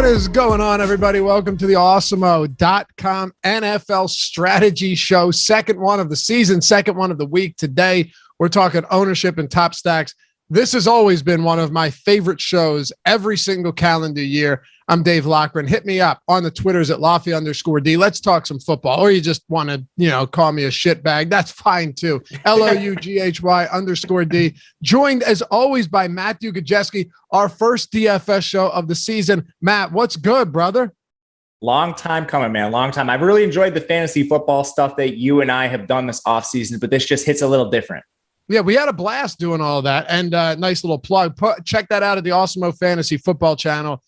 is going on, everybody? Welcome to the Awesemo.com NFL strategy show. Second one of the season, second one of the week. Today, we're talking ownership and top stacks. This has always been one of my favorite shows every single calendar year. I'm Dave Loughran. Hit me up on the Twitters at Loughy_D. Let's talk some football. Or you just want to, call me a shitbag. That's fine too. LOUGHY_D. Joined as always by Matthew Gajewski, our first DFS show of the season. Matt, what's good, brother? Long time coming, man. Long time. I've really enjoyed the fantasy football stuff that you and I have done this offseason, but this just hits a little different. Yeah, we had a blast doing all that. And nice little plug. Check that out at the Awesemo Fantasy Football channel.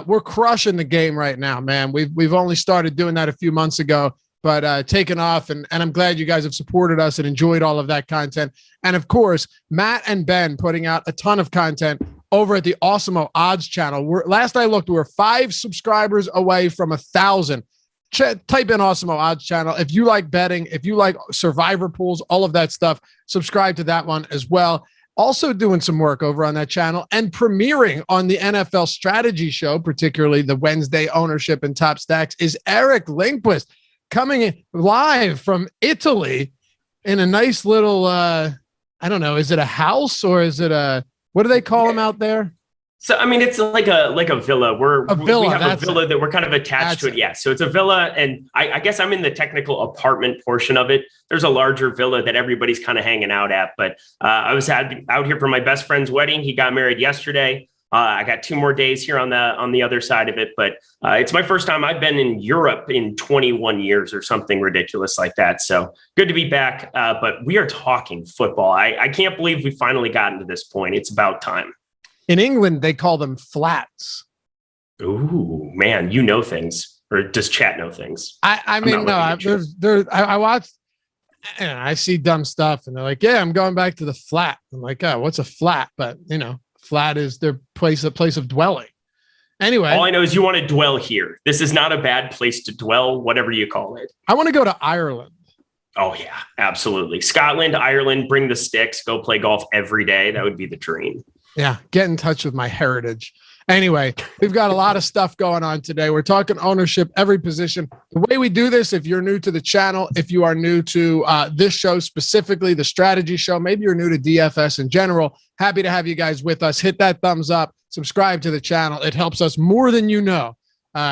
We're crushing the game right now, man. We've only started doing that a few months ago, but taken off. And I'm glad you guys have supported us and enjoyed all of that content. And of course, Matt and Ben putting out a ton of content over at the Awesemo Odds channel. Last I looked, we're 5 subscribers away from 1,000. Type in Awesemo Odds channel. If you like betting, if you like survivor pools, all of that stuff, subscribe to that one as well. Also doing some work over on that channel and premiering on the NFL strategy show, particularly the Wednesday ownership and top stacks, is Eric Lindquist coming in live from Italy in a nice little, I don't know, is it a house or is it what do they call them out there? So, I mean, it's like a villa. We have a villa that we're kind of attached to it. Yeah. So it's a villa. And I guess I'm in the technical apartment portion of it. There's a larger villa that everybody's kind of hanging out at. But I was out here for my best friend's wedding. He got married yesterday. I got 2 more days here on the other side of it. But it's my first time. I've been in Europe in 21 years or something ridiculous like that. So good to be back. But we are talking football. I can't believe we finally gotten to this point. It's about time. In England, they call them flats. Ooh, man, you know things. Or does chat know things? I watched, and I see dumb stuff, and they're like, yeah, I'm going back to the flat. I'm like, oh, what's a flat? But, flat is their place of dwelling. Anyway. All I know is you want to dwell here. This is not a bad place to dwell, whatever you call it. I want to go to Ireland. Oh, yeah, absolutely. Scotland, Ireland, bring the sticks, go play golf every day. That would be the dream. Yeah, get in touch with my heritage. Anyway, we've got a lot of stuff going on today. We're talking ownership, every position. The way we do this, if you're new to the channel, if you are new to this show specifically, the strategy show, maybe you're new to DFS in general, happy to have you guys with us. Hit that thumbs up, subscribe to the channel. It helps us more than you know.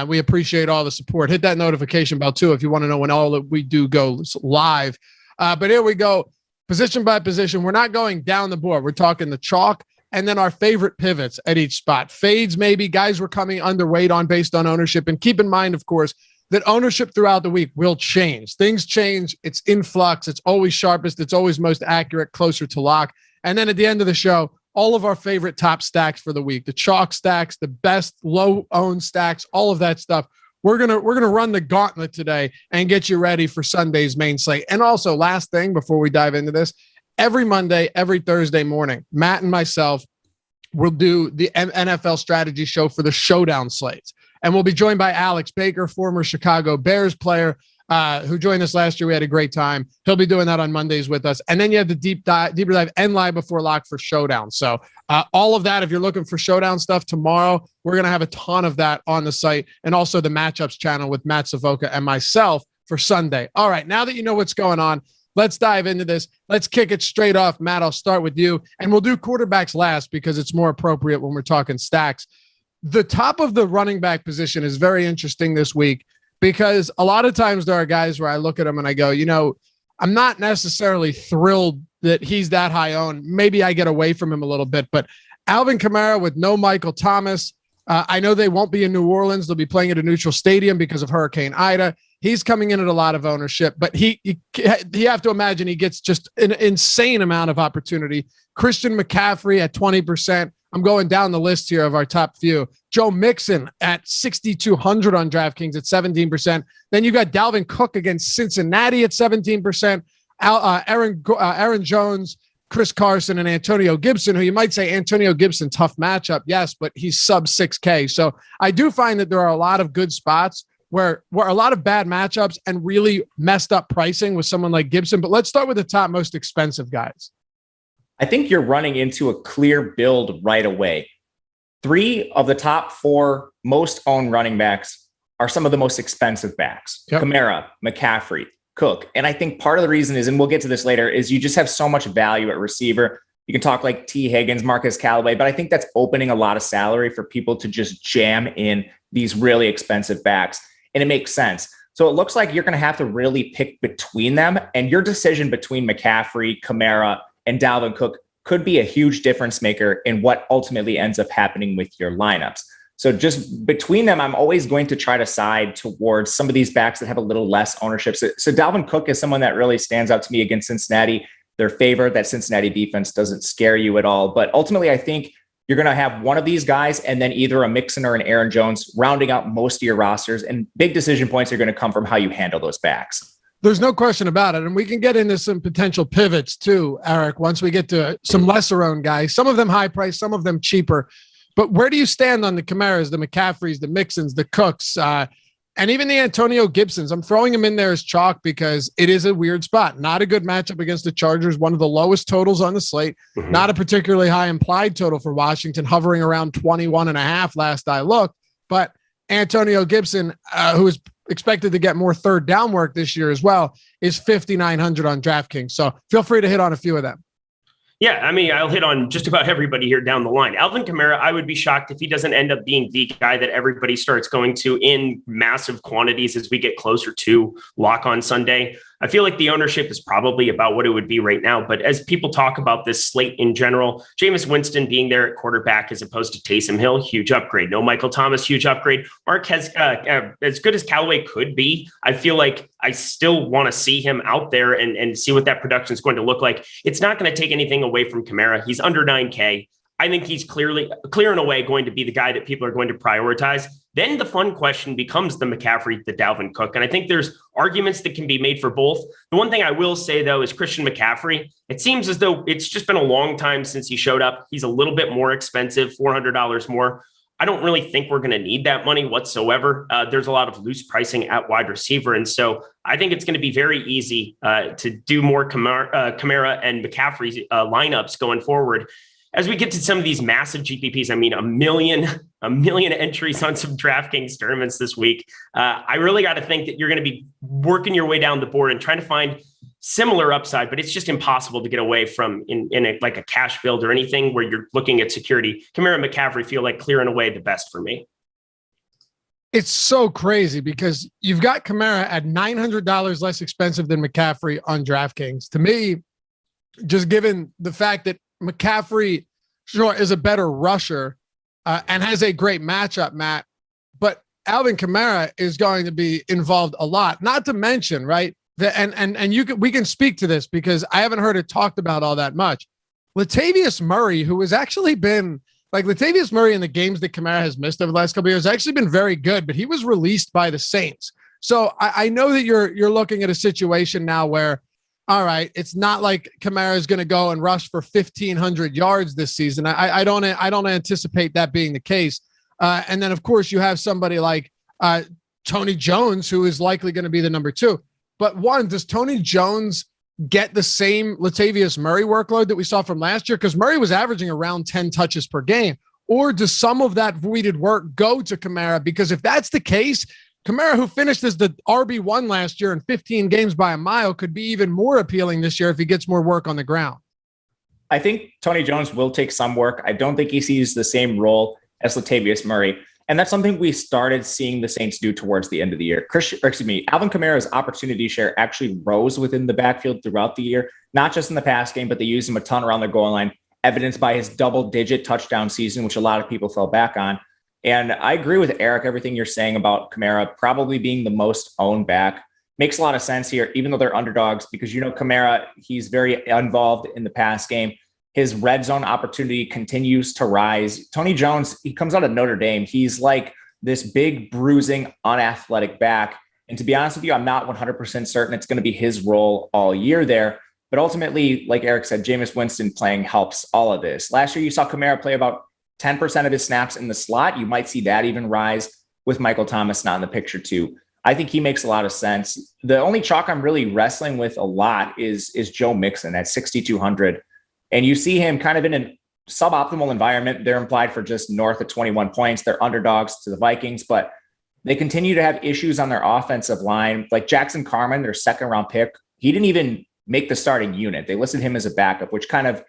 We appreciate all the support. Hit that notification bell too if you want to know when all that we do goes live. But here we go, position by position. We're not going down the board. We're talking the chalk. And then our favorite pivots at each spot. Fades, maybe guys we're coming underweight on based on ownership. And keep in mind, of course, that ownership throughout the week will change. Things change. It's in flux. It's always sharpest. It's always most accurate, closer to lock. And then at the end of the show, all of our favorite top stacks for the week, the chalk stacks, the best low-owned stacks, all of that stuff. We're gonna run the gauntlet today and get you ready for Sunday's main slate. And also, last thing before we dive into this, every Monday, every Thursday morning, Matt and myself will do the NFL strategy show for the showdown slates. And we'll be joined by Alex Baker, former Chicago Bears player, who joined us last year. We had a great time. He'll be doing that on Mondays with us. And then you have the deeper dive and live before lock for showdown. So all of that, if you're looking for showdown stuff tomorrow, we're going to have a ton of that on the site, and also the matchups channel with Matt Savoca and myself for Sunday. All right, now that you know what's going on, let's dive into this. Let's kick it straight off. Matt, I'll start with you. And we'll do quarterbacks last because it's more appropriate when we're talking stacks. The top of the running back position is very interesting this week because a lot of times there are guys where I look at them and I go, I'm not necessarily thrilled that he's that high owned. Maybe I get away from him a little bit. But Alvin Kamara with no Michael Thomas, I know they won't be in New Orleans. They'll be playing at a neutral stadium because of Hurricane Ida. He's coming in at a lot of ownership, but you have to imagine he gets just an insane amount of opportunity. Christian McCaffrey at 20%. I'm going down the list here of our top few. Joe Mixon at 6,200 on DraftKings at 17%. Then you got Dalvin Cook against Cincinnati at 17%. Aaron Jones, Chris Carson, and Antonio Gibson, who you might say Antonio Gibson, tough matchup. Yes, but he's sub 6K. So I do find that there are a lot of good spots where a lot of bad matchups and really messed up pricing with someone like Gibson. But let's start with the top most expensive guys. I think you're running into a clear build right away. 3 of the top 4 most owned running backs are some of the most expensive backs. Yep. Kamara, McCaffrey, Cook. And I think part of the reason is, and we'll get to this later, is you just have so much value at receiver. You can talk like T. Higgins, Marquez, Callaway, but I think that's opening a lot of salary for people to just jam in these really expensive backs. And it makes sense. So it looks like you're going to have to really pick between them. And your decision between McCaffrey, Kamara, and Dalvin Cook could be a huge difference maker in what ultimately ends up happening with your lineups. So just between them, I'm always going to try to side towards some of these backs that have a little less ownership. So Dalvin Cook is someone that really stands out to me against Cincinnati. They're favored. That Cincinnati defense doesn't scare you at all. But ultimately, I think you're going to have one of these guys and then either a Mixon or an Aaron Jones rounding out most of your rosters. And big decision points are going to come from how you handle those backs. There's no question about it. And we can get into some potential pivots too, Eric, once we get to some lesser owned guys, some of them high price, some of them cheaper. But where do you stand on the Kamaras, the McCaffreys, the Mixons, the Cooks, and even the Antonio Gibsons? I'm throwing him in there as chalk because it is a weird spot. Not a good matchup against the Chargers, one of the lowest totals on the slate, not a particularly high implied total for Washington, hovering around 21.5 last I looked. But Antonio Gibson, who is expected to get more third down work this year as well, is 5,900 on DraftKings. So feel free to hit on a few of them. Yeah, I mean, I'll hit on just about everybody here down the line. Alvin Kamara, I would be shocked if he doesn't end up being the guy that everybody starts going to in massive quantities as we get closer to lock on Sunday. I feel like the ownership is probably about what it would be right now. But as people talk about this slate in general, Jameis Winston being there at quarterback as opposed to Taysom Hill, huge upgrade. No Michael Thomas, huge upgrade. Marquez, as good as Callaway could be, I feel like I still want to see him out there and see what that production is going to look like. It's not going to take anything away from Kamara. He's under 9K. I think he's clear and away going to be the guy that people are going to prioritize. Then the fun question becomes the McCaffrey, the Dalvin Cook. And I think there's arguments that can be made for both. The one thing I will say, though, is Christian McCaffrey. It seems as though it's just been a long time since he showed up. He's a little bit more expensive, $400 more. I don't really think we're going to need that money whatsoever. There's a lot of loose pricing at wide receiver. And so I think it's going to be very easy to do more Kamara and McCaffrey lineups going forward. As we get to some of these massive GPPs, I mean, a million entries on some DraftKings tournaments this week. I really got to think that you're going to be working your way down the board and trying to find similar upside, but it's just impossible to get away from in a cash build or anything where you're looking at security. Kamara and McCaffrey feel like clear and away the best for me. It's so crazy because you've got Kamara at $900 less expensive than McCaffrey on DraftKings. To me, just given the fact that McCaffrey, sure, is a better rusher and has a great matchup, Matt, but Alvin Kamara is going to be involved a lot. Not to mention, right? We can speak to this because I haven't heard it talked about all that much. Latavius Murray, who has actually been like Latavius Murray in the games that Kamara has missed over the last couple of years, has actually been very good, but he was released by the Saints. So I know that you're looking at a situation now where, all right, it's not like Kamara is going to go and rush for 1,500 yards this season. I don't anticipate that being the case. And then, of course, you have somebody like Tony Jones, who is likely going to be the number 2. But one, does Tony Jones get the same Latavius Murray workload that we saw from last year? Because Murray was averaging around 10 touches per game. Or does some of that voided work go to Kamara? Because if that's the case, Kamara, who finished as the RB1 last year in 15 games by a mile, could be even more appealing this year if he gets more work on the ground. I think Tony Jones will take some work. I don't think he sees the same role as Latavius Murray. And that's something we started seeing the Saints do towards the end of the year. Alvin Kamara's opportunity share actually rose within the backfield throughout the year, not just in the pass game, but they used him a ton around the goal line, evidenced by his double-digit touchdown season, which a lot of people fell back on. And I agree with Eric, everything you're saying about Kamara probably being the most owned back. Makes a lot of sense here, even though they're underdogs, because, Kamara, he's very involved in the pass game. His red zone opportunity continues to rise. Tony Jones, he comes out of Notre Dame. He's like this big, bruising, unathletic back. And to be honest with you, I'm not 100% certain it's going to be his role all year there. But ultimately, like Eric said, Jameis Winston playing helps all of this. Last year, you saw Kamara play about 10% of his snaps in the slot. You might see that even rise with Michael Thomas not in the picture too. I think he makes a lot of sense. The only chalk I'm really wrestling with a lot is Joe Mixon at 6,200. And you see him kind of in an suboptimal environment. They're implied for just north of 21 points. They're underdogs to the Vikings, but they continue to have issues on their offensive line. Like Jackson Carman, their second round pick, he didn't even make the starting unit. They listed him as a backup, which kind of,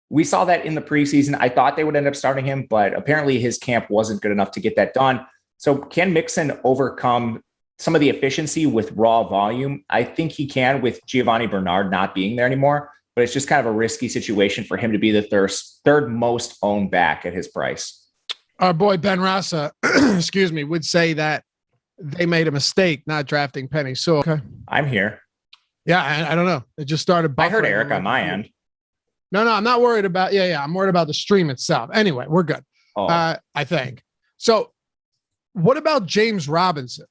we saw that in the preseason. I thought they would end up starting him, but apparently his camp wasn't good enough to get that done. So can Mixon overcome some of the efficiency with raw volume? I think he can with Giovanni Bernard not being there anymore, but it's just kind of a risky situation for him to be the third most owned back at his price. Our boy Ben Rasa, excuse me, would say that they made a mistake not drafting Penny Sewell. Okay. I'm here. Yeah, I don't know. It just started. I heard Eric on my end. No, I'm not worried about. Yeah, I'm worried about the stream itself. Anyway, we're good. I think. So, what about James Robinson?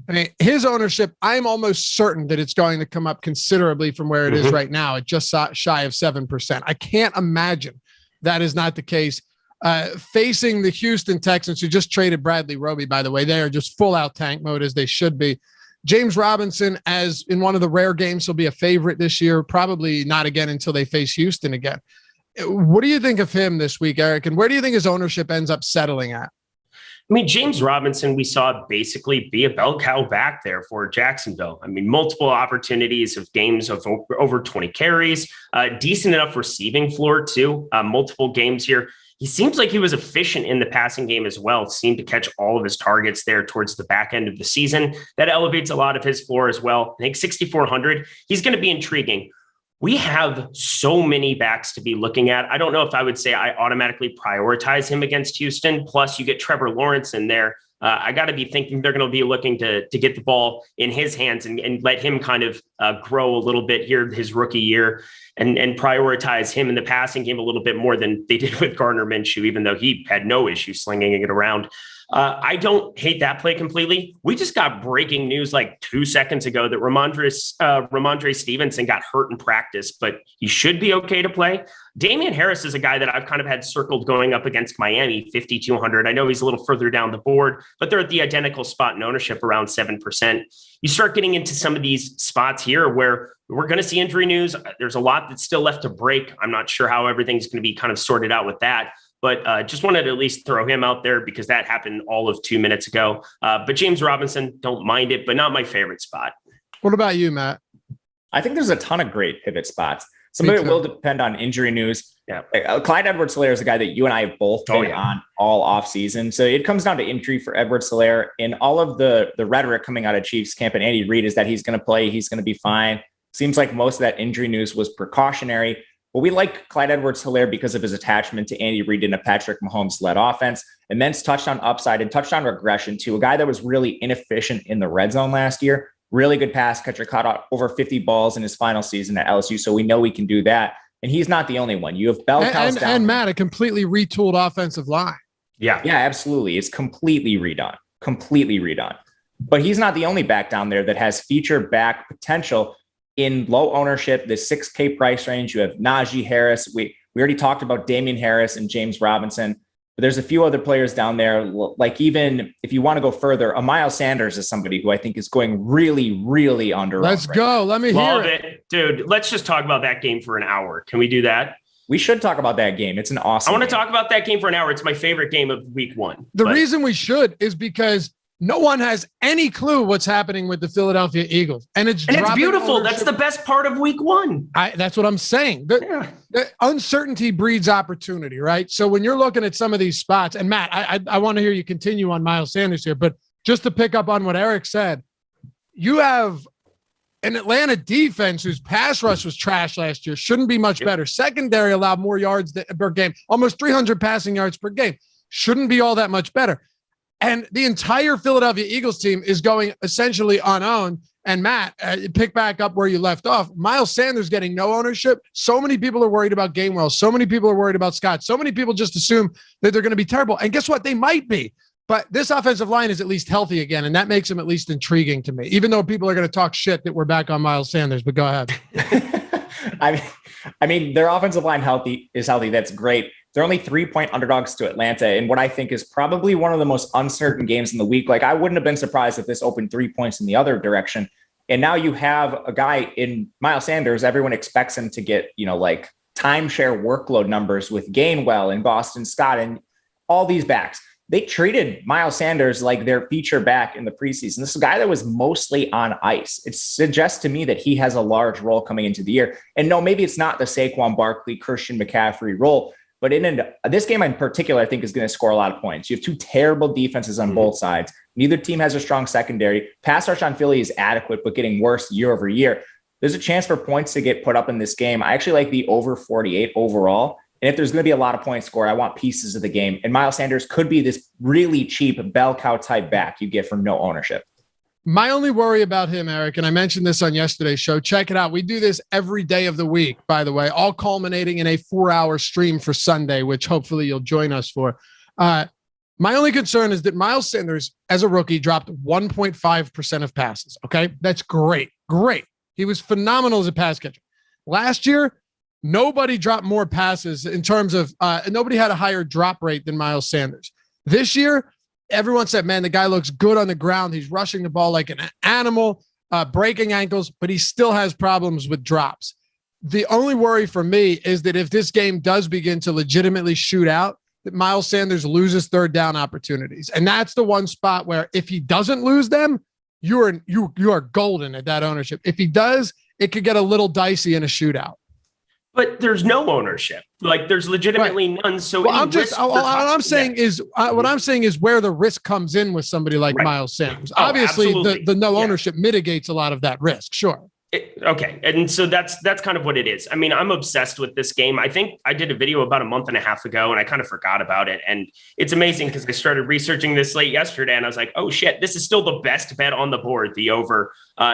I mean, his ownership, I'm almost certain that it's going to come up considerably from where it is right now at just shy of 7%. I can't imagine that is not the case. Facing the Houston Texans, who just traded Bradley Roby, by the way, they are just full out tank mode as they should be. James Robinson, as in one of the rare games, will be a favorite this year. Probably not again until they face Houston again. What do you think of him this week, Eric? And where do you think his ownership ends up settling at? I mean, James Robinson, we saw basically be a bell cow back there for Jacksonville. I mean, multiple opportunities of games of over 20 carries, decent enough receiving floor too, multiple games here. He seems like he was efficient in the passing game as well. Seemed to catch all of his targets there towards the back end of the season. That elevates a lot of his floor as well. I think 6,400, he's going to be intriguing. We have so many backs to be looking at. I don't know if I would say I automatically prioritize him against Houston. Plus, you get Trevor Lawrence in there. I got to be thinking they're going to be looking to get the ball in his hands and let him kind of grow a little bit here his rookie year and prioritize him in the passing game a little bit more than they did with Gardner Minshew, even though he had no issue slinging it around. I don't hate that play completely. We just got breaking news like 2 seconds ago that Ramondre Stevenson got hurt in practice, but he should be okay to play. Damian Harris is a guy that I've kind of had circled going up against Miami, 5,200. I know he's a little further down the board, but they're at the identical spot in ownership, around 7%. You start getting into some of these spots here where we're going to see injury news. There's a lot that's still left to break. I'm not sure how everything's going to be kind of sorted out with that. But just wanted to at least throw him out there because that happened all of 2 minutes ago. But James Robinson, don't mind it, but not my favorite spot. What about you, Matt? I think there's a ton of great pivot spots. Some of it will depend on injury news. Yeah, Clyde Edwards-Helaire is a guy that you and I have both been on all offseason. So it comes down to injury for Edwards-Helaire. And all of the rhetoric coming out of Chiefs camp and Andy Reid is that he's going to play, he's going to be fine. Seems like most of that injury news was precautionary. But we like Clyde Edwards-Helaire because of his attachment to Andy Reid in a Patrick Mahomes-led offense. Immense touchdown upside and touchdown regression to a guy that was really inefficient in the red zone last year. Really good pass catcher, caught out over 50 balls in his final season at LSU, so we know we can do that. And he's not the only one. You have bell cows down. And Matt, a completely retooled offensive line. Yeah, absolutely. It's completely redone. But he's not the only back down there that has feature back potential in low ownership, the 6K price range. You have Najee Harris. We already talked about Damian Harris and James Robinson. But there's a few other players down there. Like even if you want to go further, Miles Sanders is somebody who I think is going really, really under. Let's go. Let me hear it. Dude, let's just talk about that game for an hour. Can we do that? We should talk about that game. It's an awesome I want to talk about that game for an hour. It's my favorite game of week one. The reason we should is because no one has any clue what's happening with the Philadelphia Eagles. And it's beautiful. Ownership. That's the best part of week one. That's what I'm saying. The uncertainty breeds opportunity, right? So when you're looking at some of these spots, and Matt, I want to hear you continue on Miles Sanders here, but just to pick up on what Eric said, you have an Atlanta defense whose pass rush was trash last year, shouldn't be much better. Secondary allowed more yards per game, almost 300 passing yards per game. Shouldn't be all that much better. And the entire Philadelphia Eagles team is going essentially unowned. And Matt, pick back up where you left off. Miles Sanders getting no ownership. So many people are worried about Gainwell. So many people are worried about Scott. So many people just assume that they're going to be terrible. And guess what? They might be. But this offensive line is at least healthy again, and that makes him at least intriguing to me, even though people are going to talk shit that we're back on Miles Sanders. But go ahead. I mean, their offensive line is healthy. That's great. They're only 3-point underdogs to Atlanta in what I think is probably one of the most uncertain games in the week. Like, I wouldn't have been surprised if this opened 3 points in the other direction. And now you have a guy in Miles Sanders. Everyone expects him to get, like timeshare workload numbers with Gainwell and Boston Scott and all these backs. They treated Miles Sanders like their feature back in the preseason. This is a guy that was mostly on ice. It suggests to me that he has a large role coming into the year. And no, maybe it's not the Saquon Barkley, Christian McCaffrey role, but this game in particular, I think is going to score a lot of points. You have two terrible defenses on both sides. Neither team has a strong secondary. Pass rush on Philly is adequate, but getting worse year over year. There's a chance for points to get put up in this game. I actually like the over 48 overall. And if there's going to be a lot of points scored, I want pieces of the game. And Miles Sanders could be this really cheap bell cow type back you get from no ownership. My only worry about him, Eric, and I mentioned this on yesterday's show. Check it out. We do this every day of the week, by the way, all culminating in a 4-hour stream for Sunday, which hopefully you'll join us for. My only concern is that Miles Sanders, as a rookie, dropped 1.5% of passes. Okay, that's great. Great. He was phenomenal as a pass catcher. Last year, nobody dropped more passes in terms of nobody had a higher drop rate than Miles Sanders. This year, everyone said, man, the guy looks good on the ground. He's rushing the ball like an animal, breaking ankles, but he still has problems with drops. The only worry for me is that if this game does begin to legitimately shoot out, that Miles Sanders loses third down opportunities. And that's the one spot where if he doesn't lose them, you are golden at that ownership. If he does, it could get a little dicey in a shootout. But there's no ownership. Like there's legitimately none. So what I'm saying is where the risk comes in with somebody like Miles Sanders. Obviously, the no ownership mitigates a lot of that risk. Sure. Okay. And so that's kind of what it is. I mean, I'm obsessed with this game. I think I did a video about a month and a half ago and I kind of forgot about it. And it's amazing because I started researching this late yesterday and I was like, oh shit, this is still the best bet on the board, the over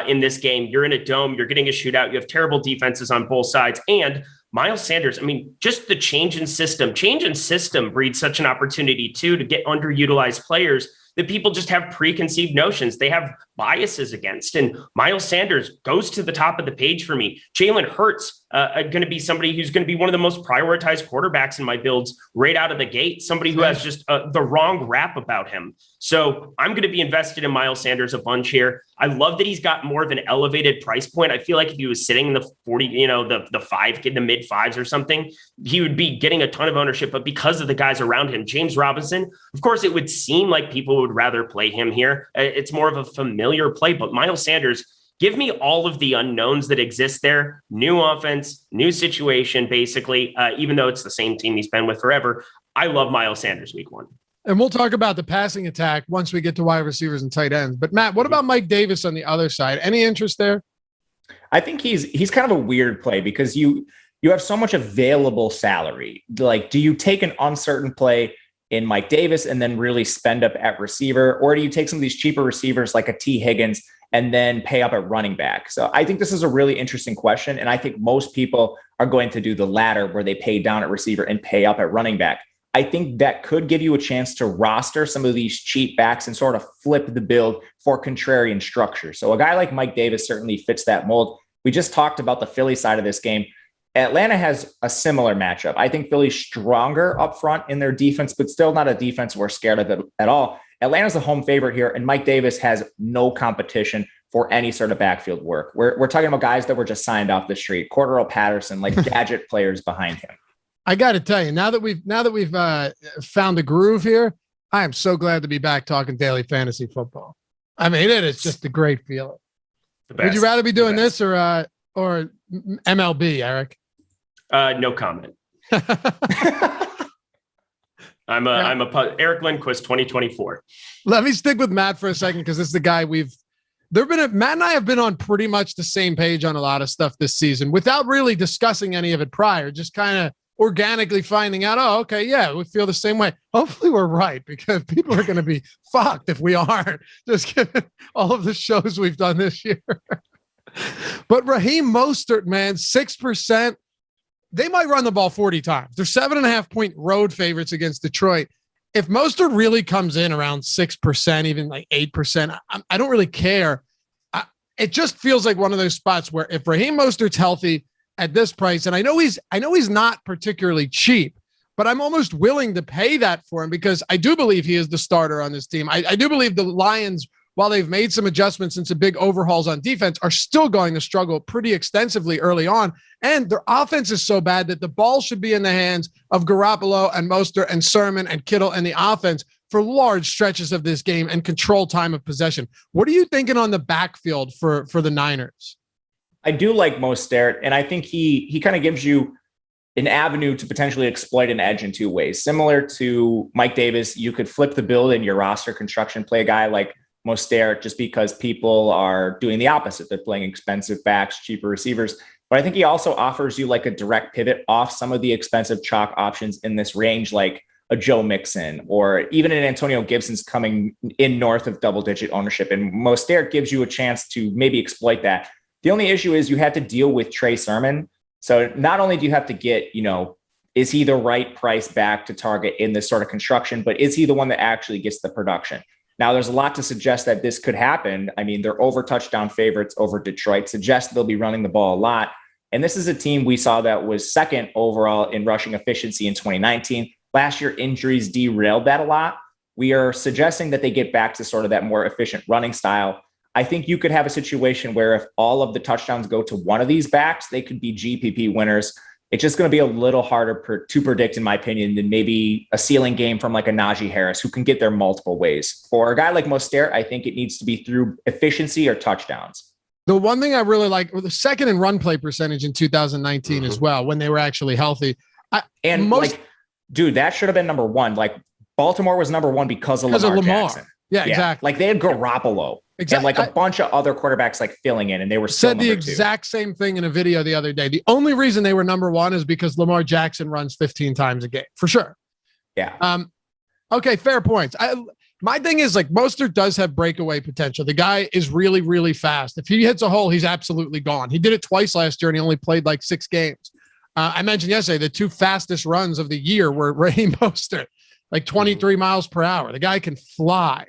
in this game. You're in a dome, you're getting a shootout, you have terrible defenses on both sides. And Miles Sanders, I mean, just the change in system breeds such an opportunity too, to get underutilized players that people just have preconceived notions. They have biases against. And Miles Sanders goes to the top of the page for me. Jalen Hurts going to be somebody who's going to be one of the most prioritized quarterbacks in my builds right out of the gate, somebody who has just the wrong rap about him. So I'm going to be invested in Miles Sanders a bunch here. I love that he's got more of an elevated price point. I feel like if he was sitting in the 40, the five, in the mid fives or something, he would be getting a ton of ownership. But because of the guys around him, James Robinson, of course, it would seem like people would rather play him here. It's more of a familiar play, but Miles Sanders, give me all of the unknowns that exist there. New offense, new situation, basically, even though it's the same team he's been with forever. I love Miles Sanders week one. And we'll talk about the passing attack once we get to wide receivers and tight ends. But Matt, what about Mike Davis on the other side? Any interest there? I think he's kind of a weird play because you have so much available salary. Like, do you take an uncertain play in Mike Davis and then really spend up at receiver? Or do you take some of these cheaper receivers like a T. Higgins and then pay up at running back? So I think this is a really interesting question. And I think most people are going to do the latter where they pay down at receiver and pay up at running back. I think that could give you a chance to roster some of these cheap backs and sort of flip the build for contrarian structure. So a guy like Mike Davis certainly fits that mold. We just talked about the Philly side of this game. Atlanta has a similar matchup. I think Philly's stronger up front in their defense, but still not a defense we're scared of at all. Atlanta's the home favorite here, and Mike Davis has no competition for any sort of backfield work. We're talking about guys that were just signed off the street, Cordero Patterson, like gadget players behind him. I got to tell you, now that we've found a groove here, I am so glad to be back talking daily fantasy football. I mean, it is just a great feeling. Would you rather be doing this or MLB, Eric? No comment. I'm Eric Lindquist 2024. Let me stick with Matt for a second because this is the guy Matt and I have been on pretty much the same page on a lot of stuff this season without really discussing any of it prior, just kind of organically finding out, oh, okay, yeah, we feel the same way. Hopefully we're right because people are going to be fucked if we aren't, just given all of the shows we've done this year. But Raheem Mostert, man, 6%. They might run the ball 40 times. They're 7.5-point road favorites against Detroit. If Mostert really comes in around 6%, even like 8%, I don't really care. It just feels like one of those spots where if Raheem Mostert's healthy at this price, and I know he's not particularly cheap, but I'm almost willing to pay that for him because I do believe he is the starter on this team. I do believe the Lions while they've made some adjustments and some big overhauls on defense, are still going to struggle pretty extensively early on. And their offense is so bad that the ball should be in the hands of Garoppolo and Mostert and Sermon and Kittle and the offense for large stretches of this game and control time of possession. What are you thinking on the backfield for the Niners? I do like Mostert, and I think he kind of gives you an avenue to potentially exploit an edge in two ways. Similar to Mike Davis, you could flip the build in your roster construction, play a guy like Mostert just because people are doing the opposite. They're playing expensive backs, cheaper receivers. But I think he also offers you like a direct pivot off some of the expensive chalk options in this range, like a Joe Mixon or even an Antonio Gibson's coming in north of double-digit ownership. And Mostert gives you a chance to maybe exploit that. The only issue is you have to deal with Trey Sermon. So not only do you have to get, is he the right price back to target in this sort of construction, but is he the one that actually gets the production? Now, there's a lot to suggest that this could happen. I mean, they're over touchdown favorites over Detroit, suggest they'll be running the ball a lot. And this is a team we saw that was second overall in rushing efficiency in 2019. Last year, injuries derailed that a lot. We are suggesting that they get back to sort of that more efficient running style. I think you could have a situation where if all of the touchdowns go to one of these backs, they could be GPP winners. It's just going to be a little harder to predict, in my opinion, than maybe a ceiling game from like a Najee Harris, who can get there multiple ways. For a guy like Mostert, I think it needs to be through efficiency or touchdowns. The one thing I really like, the second in run play percentage in 2019 as well, when they were actually healthy. Dude, that should have been number one. Like Baltimore was number one because of Lamar Jackson. Yeah, exactly. Like they had Garoppolo. Exactly. And like a bunch of other quarterbacks like filling in, and they were still said the exact same thing in a video the other day. The only reason they were number one is because Lamar Jackson runs 15 times a game, for sure. Yeah. Okay, fair points. My thing is like Mostert does have breakaway potential. The guy is really, really fast. If he hits a hole, he's absolutely gone. He did it twice last year, and he only played like 6 games. I mentioned yesterday the 2 fastest runs of the year were Raheem Mostert, like 23 miles per hour. The guy can fly.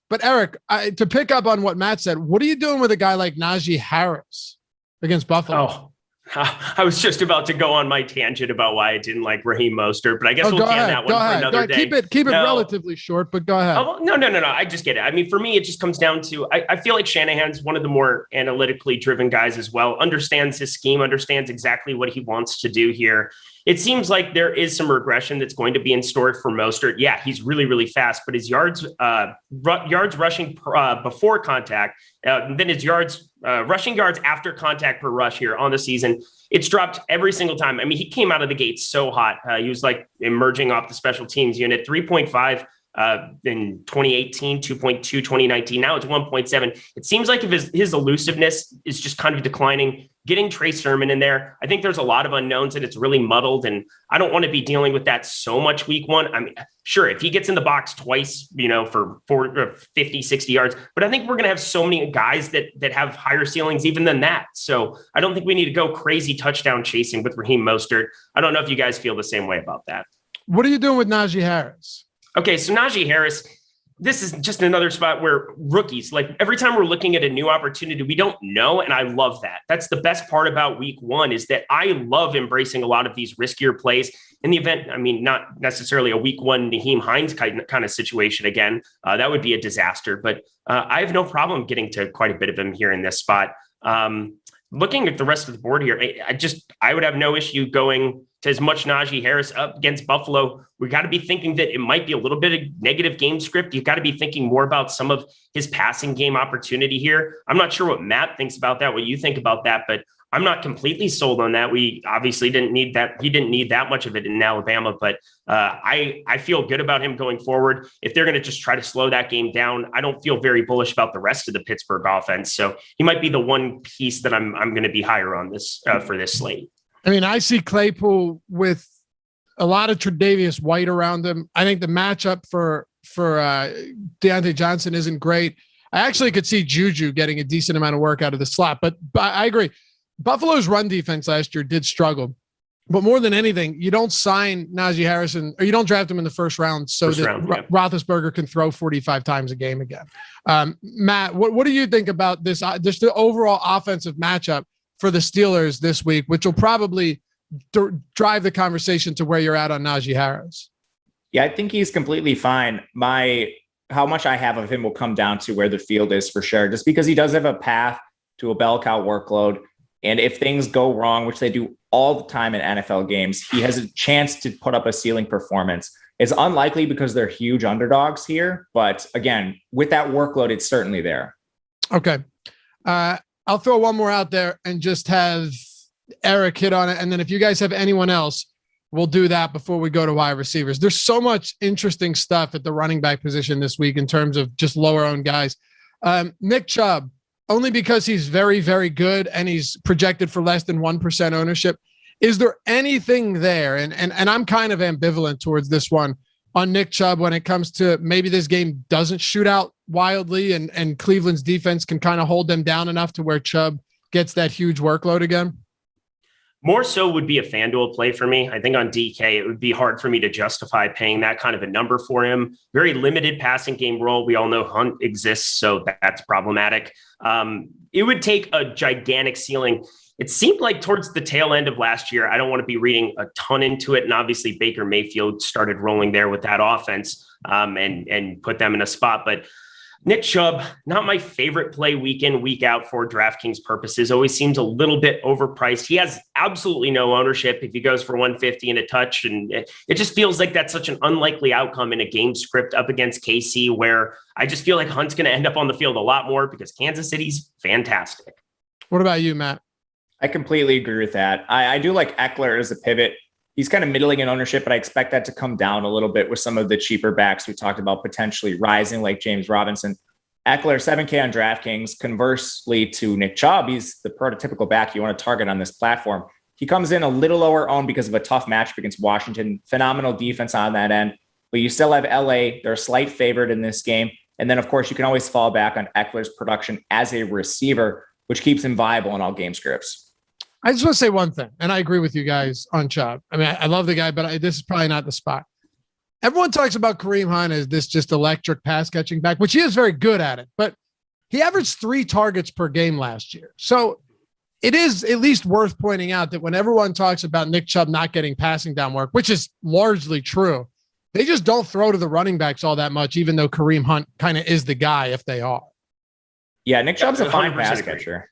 But Eric, to pick up on what Matt said, what are you doing with a guy like Najee Harris against Buffalo? I was just about to go on my tangent about why I didn't like Raheem Mostert, but I guess we'll can that one for another day. Keep it relatively short, but go ahead. Oh, no. I just get it. I mean, for me, it just comes down to, I feel like Shanahan's one of the more analytically driven guys as well, understands his scheme, understands exactly what he wants to do here. It seems like there is some regression that's going to be in store for Mostert. Yeah, he's really, really fast, but his yards rushing before contact, then his rushing yards after contact per rush here on the season, it's dropped every single time. I mean, he came out of the gate so hot. He was like emerging off the special teams unit, 3.5 in 2018, 2.2, 2019. Now it's 1.7. It seems like if his elusiveness is just kind of declining. Getting Trey Sermon in there, I think there's a lot of unknowns and it's really muddled. And I don't want to be dealing with that so much week one. I mean, sure, if he gets in the box twice, for 50, 60 yards, but I think we're going to have so many guys that have higher ceilings even than that. So I don't think we need to go crazy touchdown chasing with Raheem Mostert. I don't know if you guys feel the same way about that. What are you doing with Najee Harris? Okay, so Najee Harris, this is just another spot where rookies, like every time we're looking at a new opportunity, we don't know. And I love that. That's the best part about week one is that I love embracing a lot of these riskier plays in the event. I mean, not necessarily a week one Naheem Hines kind of situation again. That would be a disaster, but I have no problem getting to quite a bit of him here in this spot. Looking at the rest of the board here, I would have no issue going to as much Najee Harris up against Buffalo. We got to be thinking that it might be a little bit of negative game script. You've got to be thinking more about some of his passing game opportunity here. I'm not sure what Matt thinks about that, what you think about that, but I'm not completely sold on that. We obviously didn't need that. He didn't need that much of it in Alabama, but I feel good about him going forward. If they're going to just try to slow that game down, I don't feel very bullish about the rest of the Pittsburgh offense. So he might be the one piece that I'm going to be higher on this for this slate. I mean, I see Claypool with a lot of Tre'Davious White around him. I think the matchup for Deontay Johnson isn't great. I actually could see Juju getting a decent amount of work out of the slot, but I agree. Buffalo's run defense last year did struggle, but more than anything, you don't sign Najee Harrison or you don't draft him in the first round Roethlisberger can throw 45 times a game again. Matt, what do you think about this? Just the overall offensive matchup for the Steelers this week, which will probably drive the conversation to where you're at on Najee Harris. Yeah, I think he's completely fine. My how much I have of him will come down to where the field is for sure, just because he does have a path to a bell cow workload. And if things go wrong, which they do all the time in NFL games, he has a chance to put up a ceiling performance. It's unlikely because they're huge underdogs here. But again, with that workload, it's certainly there. Okay. I'll throw one more out there and just have Eric hit on it. And then if you guys have anyone else, we'll do that before we go to wide receivers. There's so much interesting stuff at the running back position this week in terms of just lower owned guys. Nick Chubb, only because he's very, very good and he's projected for less than 1% ownership. Is there anything there? And I'm kind of ambivalent towards this one on Nick Chubb when it comes to maybe this game doesn't shoot out wildly and Cleveland's defense can kind of hold them down enough to where Chubb gets that huge workload again. More so would be a FanDuel play for me. I think on DK, it would be hard for me to justify paying that kind of a number for him. Very limited passing game role. We all know Hunt exists, so that's problematic. It would take a gigantic ceiling. It seemed like towards the tail end of last year, I don't want to be reading a ton into it. And obviously Baker Mayfield started rolling there with that offense and put them in a spot. But Nick Chubb, not my favorite play week in, week out for DraftKings purposes. Always seems a little bit overpriced. He has absolutely no ownership if he goes for 150 and a touch. And it just feels like that's such an unlikely outcome in a game script up against KC, where I just feel like Hunt's going to end up on the field a lot more because Kansas City's fantastic. What about you, Matt? I completely agree with that. I do like Eckler as a pivot. He's kind of middling in ownership, but I expect that to come down a little bit with some of the cheaper backs we talked about potentially rising, like James Robinson. Eckler, 7K on DraftKings. Conversely to Nick Chubb, he's the prototypical back you want to target on this platform. He comes in a little lower owned because of a tough matchup against Washington. Phenomenal defense on that end, but you still have LA. They're a slight favorite in this game. And then, of course, you can always fall back on Eckler's production as a receiver, which keeps him viable in all game scripts. I just want to say one thing, and I agree with you guys on Chubb. I mean, I love the guy, but this is probably not the spot. Everyone talks about Kareem Hunt as this just electric pass catching back, which he is very good at it, but he averaged 3 targets per game last year. So it is at least worth pointing out that when everyone talks about Nick Chubb not getting passing down work, which is largely true, they just don't throw to the running backs all that much, even though Kareem Hunt kind of is the guy if they are. Yeah, Nick Chubb's a fine pass catcher.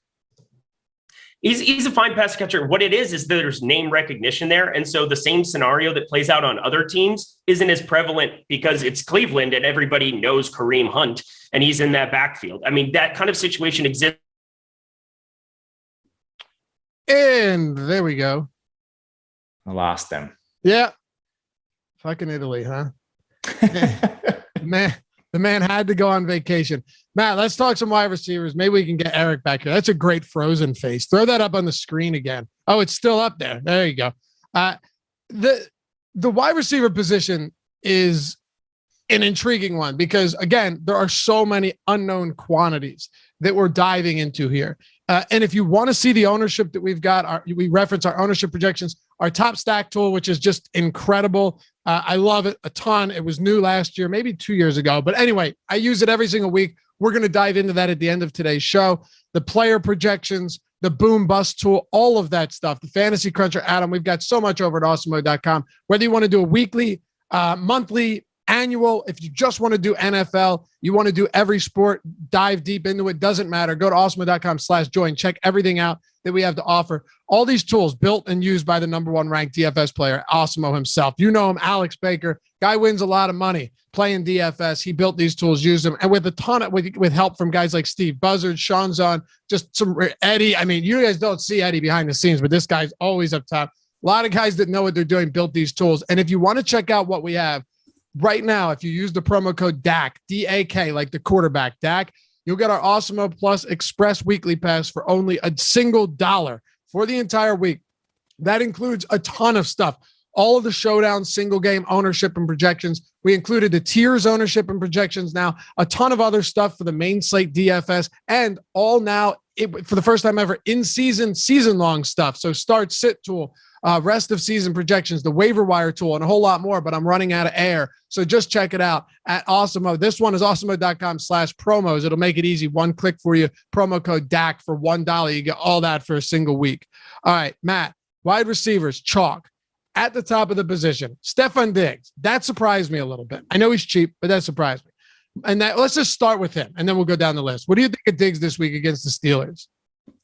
He's a fine pass catcher. What it is there's name recognition there. And so the same scenario that plays out on other teams isn't as prevalent because it's Cleveland and everybody knows Kareem Hunt and he's in that backfield. I mean, that kind of situation exists. And there we go. I lost them. Yeah. Fucking Italy, huh? Man. The man had to go on vacation. Matt, let's talk some wide receivers. Maybe we can get Eric back here. That's a great frozen face. Throw that up on the screen again. Oh, it's still up there. There you go. The wide receiver position is an intriguing one because, again, there are so many unknown quantities that we're diving into here. And if you want to see the ownership that we've got, we reference our ownership projections, our top stack tool, which is just incredible. I love it a ton. It was new last year, maybe 2 years ago. But anyway, I use it every single week. We're going to dive into that at the end of today's show. The player projections, the boom bust tool, all of that stuff. The fantasy cruncher, Adam, we've got so much over at awesemo.com. Whether you want to do a weekly, monthly, annual, if you just want to do NFL, you want to do every sport, dive deep into it, doesn't matter. Go to awesemo.com/join. Check everything out that we have to offer. All these tools built and used by the #1 ranked DFS player, Awesemo himself. You know him, Alex Baker. Guy wins a lot of money playing DFS. He built these tools, used them, and with a ton of with help from guys like Steve Buzzard, Sean Zahn, just some Eddie. I mean, you guys don't see Eddie behind the scenes, but this guy's always up top. A lot of guys that know what they're doing built these tools. And if you want to check out what we have right now, if you use the promo code DAK, D-A-K, like the quarterback, DAK, you'll get our Awesemo Plus Express Weekly Pass for only $1 for the entire week. That includes a ton of stuff. All of the showdown, single game ownership and projections. We included the tiers ownership and projections now, a ton of other stuff for the main slate DFS, and all now, for the first time ever, in-season, season-long stuff. So start, sit tool, rest of season projections, the waiver wire tool, and a whole lot more, but I'm running out of air. So just check it out at Awesemo. This one is awesemo.com/promos. It'll make it easy. One click for you. Promo code DAK for $1. You get all that for a single week. All right, Matt, wide receivers, chalk. At the top of the position, Stefon Diggs. That surprised me a little bit. I know he's cheap, but that surprised me. And let's just start with him, and then we'll go down the list. What do you think of Diggs this week against the Steelers?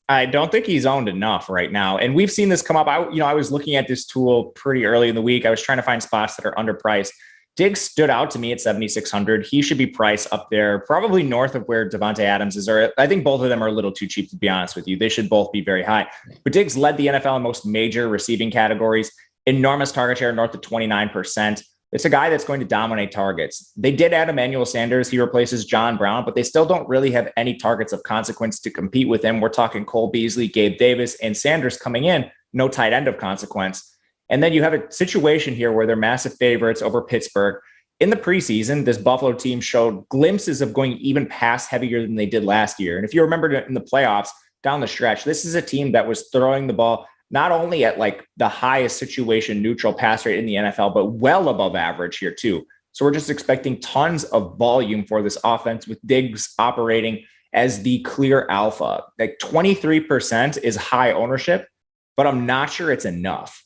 I don't think he's owned enough right now. And we've seen this come up. I was looking at this tool pretty early in the week. I was trying to find spots that are underpriced. Diggs stood out to me at 7,600. He should be priced up there, probably north of where Davante Adams is. Or I think both of them are a little too cheap, to be honest with you. They should both be very high. But Diggs led the NFL in most major receiving categories. Enormous target share, north of 29%. It's a guy that's going to dominate targets. They did add Emmanuel Sanders. He replaces John Brown, but they still don't really have any targets of consequence to compete with him. We're talking Cole Beasley, Gabe Davis, and Sanders coming in. No tight end of consequence. And then you have a situation here where they're massive favorites over Pittsburgh. In the preseason, this Buffalo team showed glimpses of going even pass heavier than they did last year. And if you remember in the playoffs down the stretch, this is a team that was throwing the ball not only at like the highest situation neutral pass rate in the NFL, but well above average here too. So we're just expecting tons of volume for this offense with Diggs operating as the clear alpha. Like 23% is high ownership, but I'm not sure it's enough.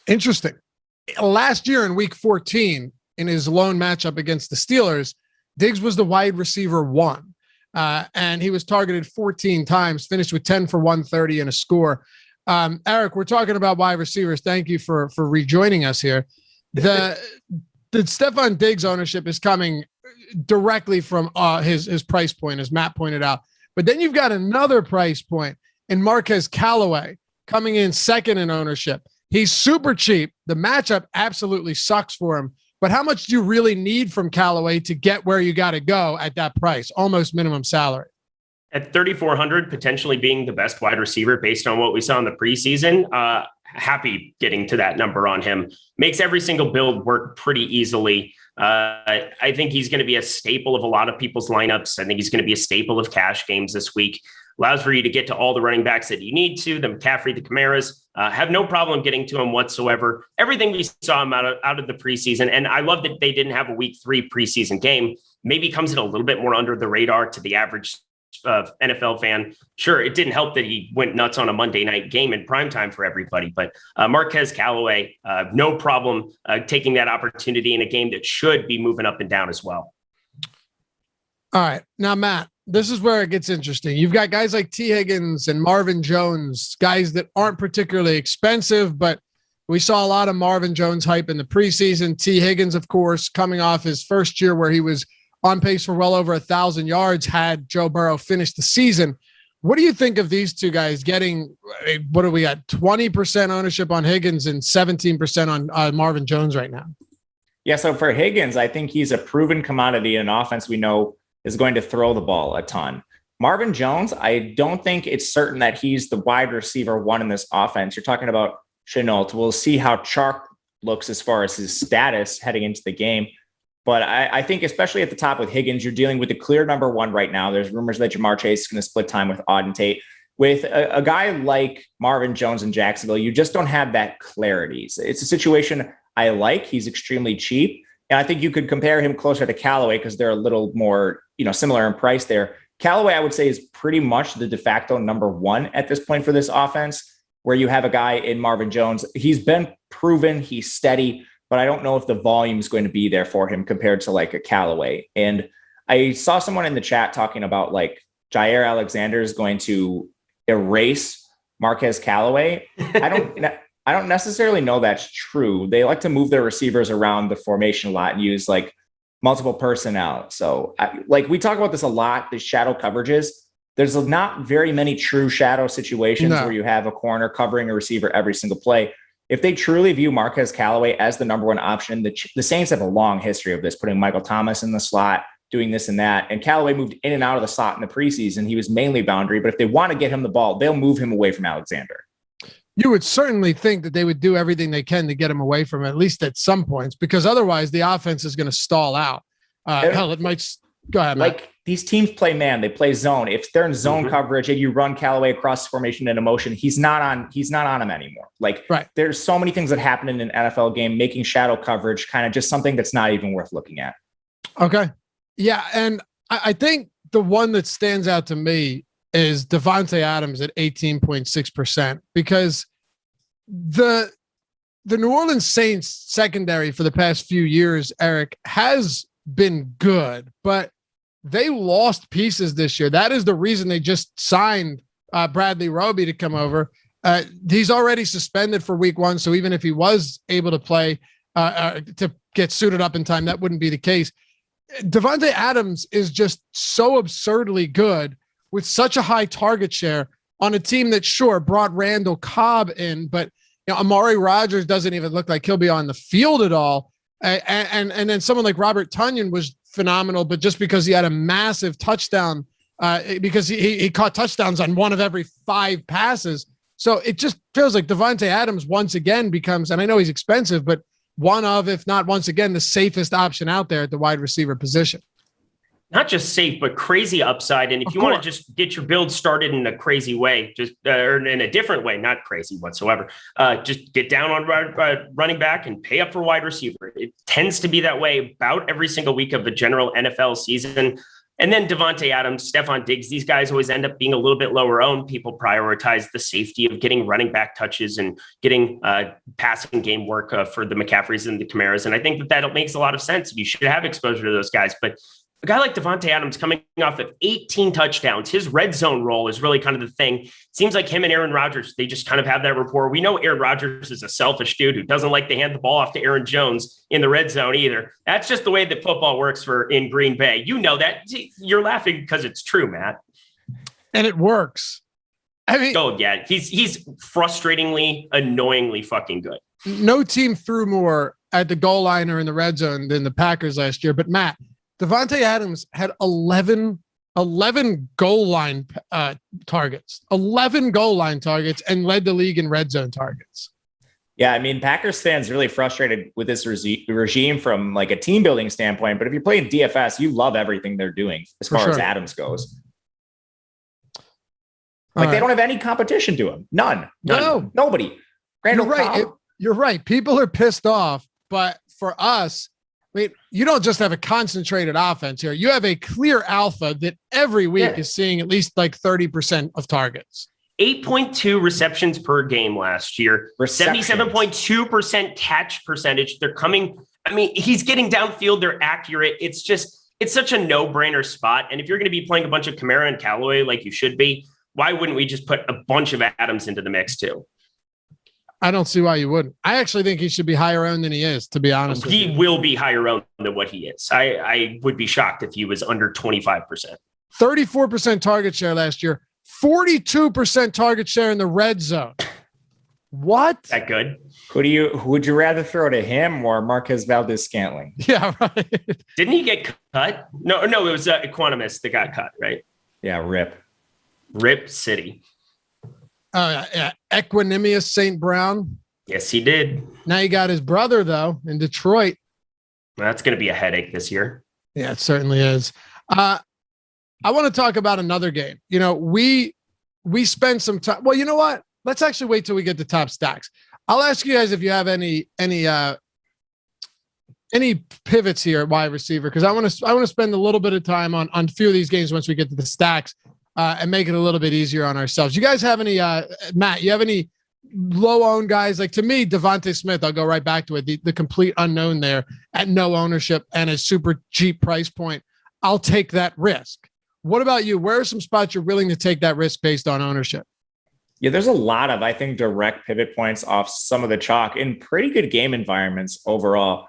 Interesting. Last year in week 14, in his lone matchup against the Steelers, Diggs was the wide receiver 1. And he was targeted 14 times, finished with 10 for 130 and a score. Eric, we're talking about wide receivers. Thank you for rejoining us here. The Stefon Diggs ownership is coming directly from his price point, as Matt pointed out. But then you've got another price point in Marquez Callaway coming in second in ownership. He's super cheap. The matchup absolutely sucks for him. But how much do you really need from Callaway to get where you got to go at that price? Almost minimum salary. At 3,400, potentially being the best wide receiver based on what we saw in the preseason, happy getting to that number on him. Makes every single build work pretty easily. I think he's going to be a staple of a lot of people's lineups. I think he's going to be a staple of cash games this week. Allows for you to get to all the running backs that you need to. The McCaffrey, the Kamaras, have no problem getting to him whatsoever. Everything we saw him out of the preseason, and I love that they didn't have a week 3 preseason game. Maybe comes in a little bit more under the radar to the average NFL fan. Sure, it didn't help that he went nuts on a Monday night game in primetime for everybody, but Marquez Callaway, no problem taking that opportunity in a game that should be moving up and down as well. All right. Now, Matt, this is where it gets interesting. You've got guys like T. Higgins and Marvin Jones, guys that aren't particularly expensive, but we saw a lot of Marvin Jones hype in the preseason. T. Higgins, of course, coming off his first year where he was on pace for well over 1,000 yards had Joe Burrow finish the season. What do you think of these two guys getting, what do we got, 20% ownership on Higgins and 17% on Marvin Jones right now? Yeah, so for Higgins, I think he's a proven commodity in an offense we know is going to throw the ball a ton. Marvin Jones, I don't think it's certain that he's the wide receiver 1 in this offense. You're talking about Chenault. We'll see how Chark looks as far as his status heading into the game. But I think especially at the top with Higgins, you're dealing with the clear number 1 right now. There's rumors that Jamar Chase is going to split time with Auden Tate. With a guy like Marvin Jones in Jacksonville, you just don't have that clarity. It's a situation I like. He's extremely cheap. And I think you could compare him closer to Callaway because they're a little more, similar in price there. Callaway, I would say, is pretty much the de facto number 1 at this point for this offense, where you have a guy in Marvin Jones. He's been proven, he's steady, but I don't know if the volume is going to be there for him compared to like a Callaway. And I saw someone in the chat talking about like Jair Alexander is going to erase Marquez Callaway. I don't necessarily know that's true. They like to move their receivers around the formation a lot and use like multiple personnel. So like we talk about this a lot, the shadow coverages. There's not very many true shadow situations where you have a corner covering a receiver every single play. If they truly view Marquez Callaway as the number 1 option, the Saints have a long history of this, putting Michael Thomas in the slot, doing this and that. And Callaway moved in and out of the slot in the preseason. He was mainly boundary, but if they want to get him the ball, they'll move him away from Alexander. You would certainly think that they would do everything they can to get him away from at least at some points, because otherwise the offense is going to stall out. Hell, it might go ahead. Matt. Like these teams play man, they play zone. If they're in zone coverage and you run Callaway across the formation in a motion, he's not on him anymore. Like There's so many things that happen in an NFL game, making shadow coverage kind of just something that's not even worth looking at. Okay. Yeah. And I think the one that stands out to me is Davante Adams at 18.6%, because the New Orleans Saints secondary for the past few years, Eric, has been good, but they lost pieces this year. That is the reason they just signed Bradley Roby to come over. He's already suspended for week 1. So even if he was able to play to get suited up in time, that wouldn't be the case. Davante Adams is just so absurdly good with such a high target share on a team that sure brought Randall Cobb in, but Amari Rodgers doesn't even look like he'll be on the field at all. And then someone like Robert Tonyan was phenomenal, but just because he had a massive touchdown, because he caught touchdowns on 1 of every 5 passes. So it just feels like Davante Adams once again becomes, and I know he's expensive, but one of, if not once again, the safest option out there at the wide receiver position. Not just safe, but crazy upside. And if you want to just get your build started in a crazy way, just or in a different way, not crazy whatsoever, just get down on running back and pay up for wide receiver. It tends to be that way about every single week of the general NFL season. And then Davante Adams, Stefon Diggs, these guys always end up being a little bit lower owned. People prioritize the safety of getting running back touches and getting passing game work for the McCaffreys and the Kamaras. And I think that makes a lot of sense. You should have exposure to those guys. But a guy like Davante Adams coming off of 18 touchdowns, his red zone role is really kind of the thing. It seems like him and Aaron Rodgers, they just kind of have that rapport. We know Aaron Rodgers is a selfish dude who doesn't like to hand the ball off to Aaron Jones in the red zone either. That's just the way that football works in Green Bay. You know that. You're laughing because it's true, Matt. And it works. I mean, oh yeah, he's frustratingly, annoyingly fucking good. No team threw more at the goal line or in the red zone than the Packers last year. But Matt, Davante Adams had 11 goal line targets, 11 goal line targets, and led the league in red zone targets. Yeah, I mean, Packers fans really frustrated with this regime from like a team building standpoint. But if you're playing DFS, you love everything they're doing as far as Adams goes. Like they don't have any competition to him. None. No. Nobody. You're right. You're right. People are pissed off, but for us, I mean, you don't just have a concentrated offense here. You have a clear alpha that every week is seeing at least like 30% of targets. 8.2 receptions per game last year. 77.2% catch percentage. They're coming. I mean, he's getting downfield. They're accurate. It's such a no-brainer spot. And if you're going to be playing a bunch of Kamara and Callaway like you should be, why wouldn't we just put a bunch of Adams into the mix too? I don't see why you wouldn't. I actually think he should be higher owned than he is, to be honest with you. He will be higher owned than what he is. I would be shocked if he was under 25%. 34% target share last year, 42% target share in the red zone. What? That good? Would you rather throw to him or Marquez Valdes-Scantling? Yeah, right. Didn't he get cut? No, it was Equanimus that got cut, right? Yeah, Rip City. Equanimous St. Brown. Yes, he did. Now you got his brother, though, in Detroit. Well, that's going to be a headache this year. Yeah, it certainly is. I want to talk about another game. You know, we spend some time. Well, you know what? Let's actually wait till we get to top stacks. I'll ask you guys if you have any pivots here at wide receiver, because I want to spend a little bit of time on a few of these games once we get to the stacks. And make it a little bit easier on ourselves. You guys have any, Matt, you have any low-owned guys? Like, to me, Devontae Smith, I'll go right back to it, the complete unknown there at no ownership and a super cheap price point. I'll take that risk. What about you? Where are some spots you're willing to take that risk based on ownership? Yeah, there's a lot of, I think, direct pivot points off some of the chalk in pretty good game environments overall.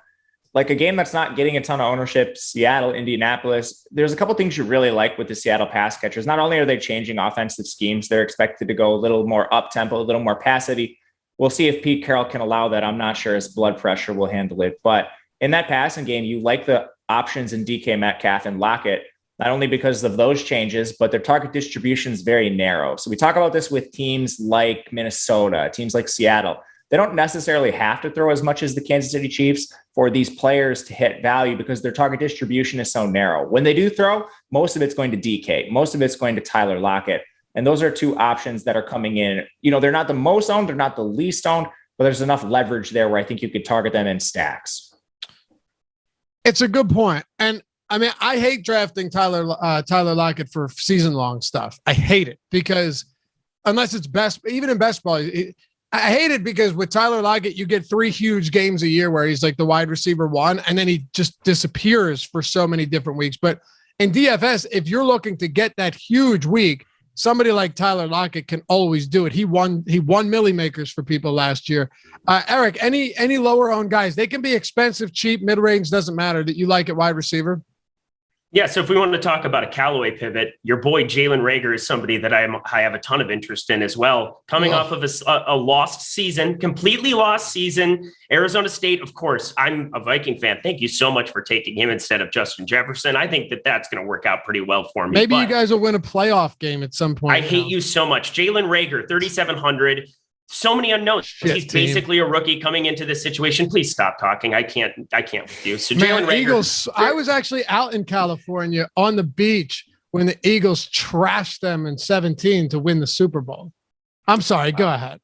Like a game that's not getting a ton of ownership, Seattle, Indianapolis. There's a couple things you really like with the Seattle pass catchers. Not only are they changing offensive schemes, they're expected to go a little more up-tempo, a little more passivity. We'll see if Pete Carroll can allow that. I'm not sure his blood pressure will handle it. But in that passing game, you like the options in DK Metcalf and Lockett, not only because of those changes, but their target distribution is very narrow. So we talk about this with teams like Minnesota, teams like Seattle. They don't necessarily have to throw as much as the Kansas City Chiefs for these players to hit value because their target distribution is so narrow. When they do throw, most of it's going to DK. Most of it's going to Tyler Lockett. And those are two options that are coming in. You know, they're not the most owned, they're not the least owned, but there's enough leverage there where I think you could target them in stacks. It's a good point. And I mean, I hate drafting Tyler Lockett for season-long stuff. I hate it because unless it's even in best ball, I hate it because with Tyler Lockett, you get 3 huge games a year where he's like the wide receiver 1, and then he just disappears for so many different weeks. But in DFS, if you're looking to get that huge week, somebody like Tyler Lockett can always do it. He won milli makers for people last year. Eric, any lower owned guys, they can be expensive, cheap, mid range, doesn't matter, that you like at wide receiver? Yeah, so if we want to talk about a Callaway pivot, your boy Jalen Reagor is somebody that I have a ton of interest in as well. Coming off of a lost season, completely lost season. Arizona State, of course, I'm a Viking fan. Thank you so much for taking him instead of Justin Jefferson. I think that's going to work out pretty well for me. Maybe you guys will win a playoff game at some point. I hate you so much. Jalen Reagor, 3,700. So many unknowns. He's basically a rookie coming into this situation. Please stop talking. I can't with you. So Jalen Reagor. Eagles, I was actually out in California on the beach when the Eagles trashed them in 17 to win the Super Bowl. I'm sorry. Go ahead.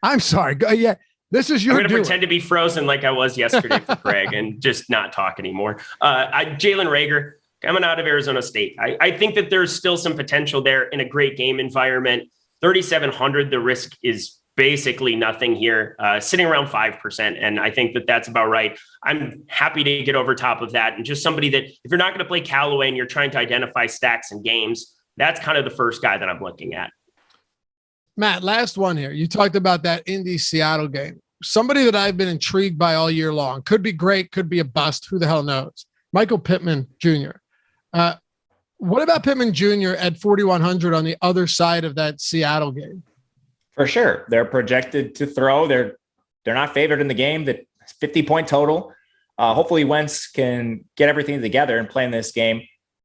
I'm sorry. Yeah. This is your. I'm going to pretend to be frozen like I was yesterday for Craig and just not talk anymore. Jalen Reagor coming out of Arizona State. I think that there's still some potential there in a great game environment. 3,700, the risk is basically nothing here, sitting around 5%. And I think that's about right. I'm happy to get over top of that. And just somebody that if you're not going to play Callaway and you're trying to identify stacks and games, that's kind of the first guy that I'm looking at. Matt, last one here. You talked about that Indy-Seattle game. Somebody that I've been intrigued by all year long. Could be great, could be a bust. Who the hell knows? Michael Pittman Jr. What about Pittman Jr. at 4,100 on the other side of that Seattle game? For sure. They're projected to throw. They're not favored in the game. That 50-point total. Hopefully Wentz can get everything together and play in this game.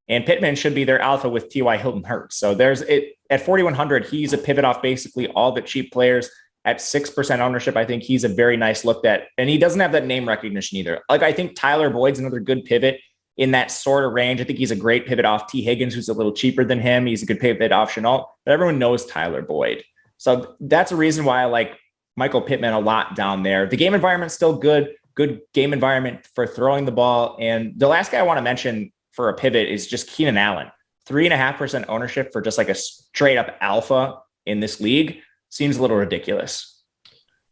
And Pittman should be their alpha with T.Y. Hilton hurt. So there's it at 4,100. He's a pivot off basically all the cheap players at 6% ownership. I think he's a very nice look at, and he doesn't have that name recognition either. Like I think Tyler Boyd's another good pivot in that sort of range. I think he's a great pivot off T. Higgins, who's a little cheaper than him. He's a good pivot off Chenault, but everyone knows Tyler Boyd. So that's a reason why I like Michael Pittman a lot down there. The game environment's still good game environment for throwing the ball. And the last guy I want to mention for a pivot is just Keenan Allen. 3.5% ownership for just like a straight up alpha in this league seems a little ridiculous.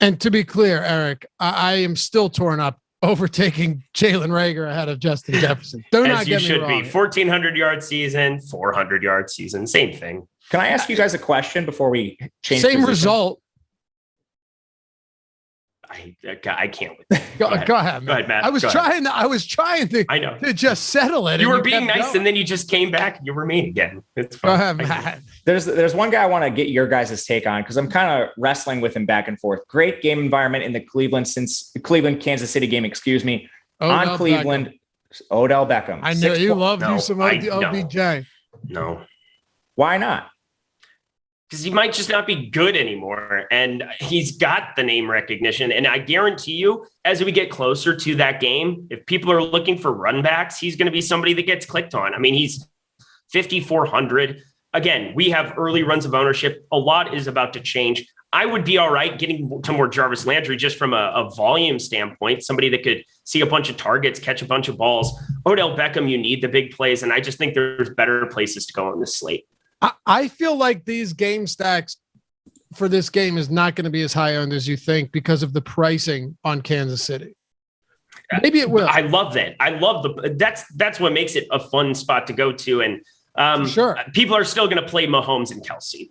And to be clear, Eric, I am still torn up overtaking Jalen Reagor ahead of Justin Jefferson. As you should be. 1,400-yard season, 400-yard season, same thing. Can I ask you guys a question before we change? Same result. I can't with that. Go ahead, Matt. I was trying to I know. to just settle it. You were being nice going. And then you just came back. You were mean again. It's fine. Go ahead, Matt. There's one guy I want to get your guys' take on because I'm kind of wrestling with him back and forth. Great game environment in the Kansas City game, excuse me. On Cleveland, Odell Beckham. I know you love you some OBJ. No. Why not? Because he might just not be good anymore. And he's got the name recognition. And I guarantee you, as we get closer to that game, if people are looking for run backs, he's going to be somebody that gets clicked on. I mean, he's 5,400. Again, we have early runs of ownership. A lot is about to change. I would be all right getting to more Jarvis Landry just from a volume standpoint, somebody that could see a bunch of targets, catch a bunch of balls. Odell Beckham, you need the big plays. And I just think there's better places to go on this slate. I feel like these game stacks for this game is not going to be as high owned as you think because of the pricing on Kansas City. Maybe it will. I love that. I love that's what makes it a fun spot to go to. And sure, people are still going to play Mahomes and Kelce.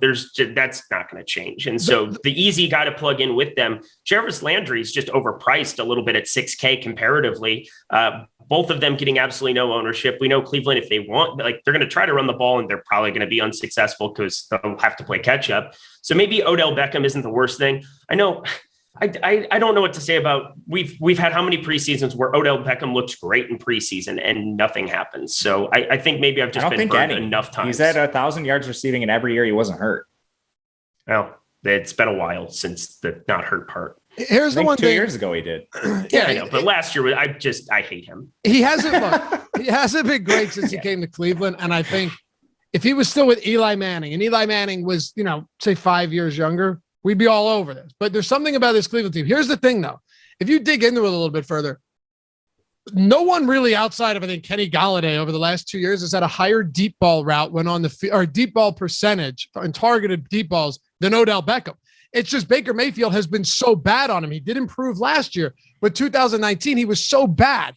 That's not going to change. And so the easy guy to plug in with them, Jarvis Landry is just overpriced a little bit at $6,000 comparatively. Both of them getting absolutely no ownership. We know Cleveland, if they want, they're going to try to run the ball and they're probably going to be unsuccessful because they'll have to play catch up. So maybe Odell Beckham isn't the worst thing. I know. I don't know what to say about we've had how many preseasons where Odell Beckham looks great in preseason and nothing happens. So I think maybe I've just been burned enough times. He's at 1,000 yards receiving and every year he wasn't hurt. Well, it's been a while since the not hurt part. Here's the one 2 years ago he did. Yeah, I know. But last year I hate him. He hasn't been great since he came to Cleveland. And I think if he was still with Eli Manning and Eli Manning was, say 5 years younger, we'd be all over this. But there's something about this Cleveland team. Here's the thing though. If you dig into it a little bit further, no one really outside of, I think, Kenny Golladay over the last 2 years has had a higher deep ball route or deep ball percentage and targeted deep balls than Odell Beckham. It's just Baker Mayfield has been so bad on him. He did improve last year, but 2019, he was so bad.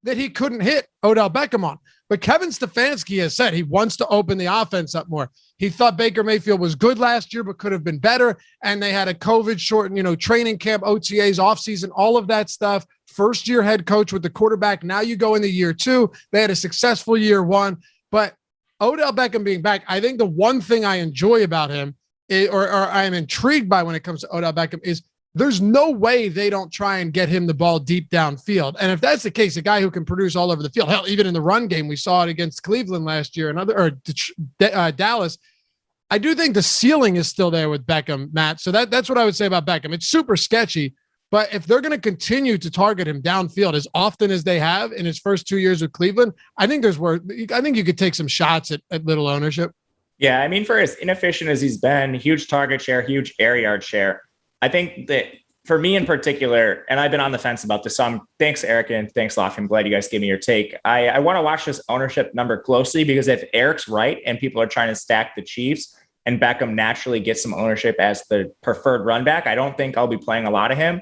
that he couldn't hit Odell Beckham on. But Kevin Stefanski has said he wants to open the offense up more. He thought Baker Mayfield was good last year, but could have been better. And they had a COVID-shortened, training camp, OTAs, offseason, all of that stuff. First-year head coach with the quarterback. Now you go into year 2. They had a successful year 1. But Odell Beckham being back, I think the one thing I enjoy about him, or I am intrigued by when it comes to Odell Beckham, is there's no way they don't try and get him the ball deep downfield. And if that's the case, a guy who can produce all over the field, hell, even in the run game, we saw it against Cleveland last year, Dallas. I do think the ceiling is still there with Beckham, Matt. So that's what I would say about Beckham. It's super sketchy, but if they're going to continue to target him downfield as often as they have in his first 2 years with Cleveland, I think you could take some shots at little ownership. Yeah, I mean, for as inefficient as he's been, huge target share, huge air yard share, I think that for me in particular, and I've been on the fence about this, so thanks, Eric, and thanks, Loughy. I'm glad you guys gave me your take. I want to watch this ownership number closely, because if Eric's right and people are trying to stack the Chiefs and Beckham naturally gets some ownership as the preferred run back, I don't think I'll be playing a lot of him.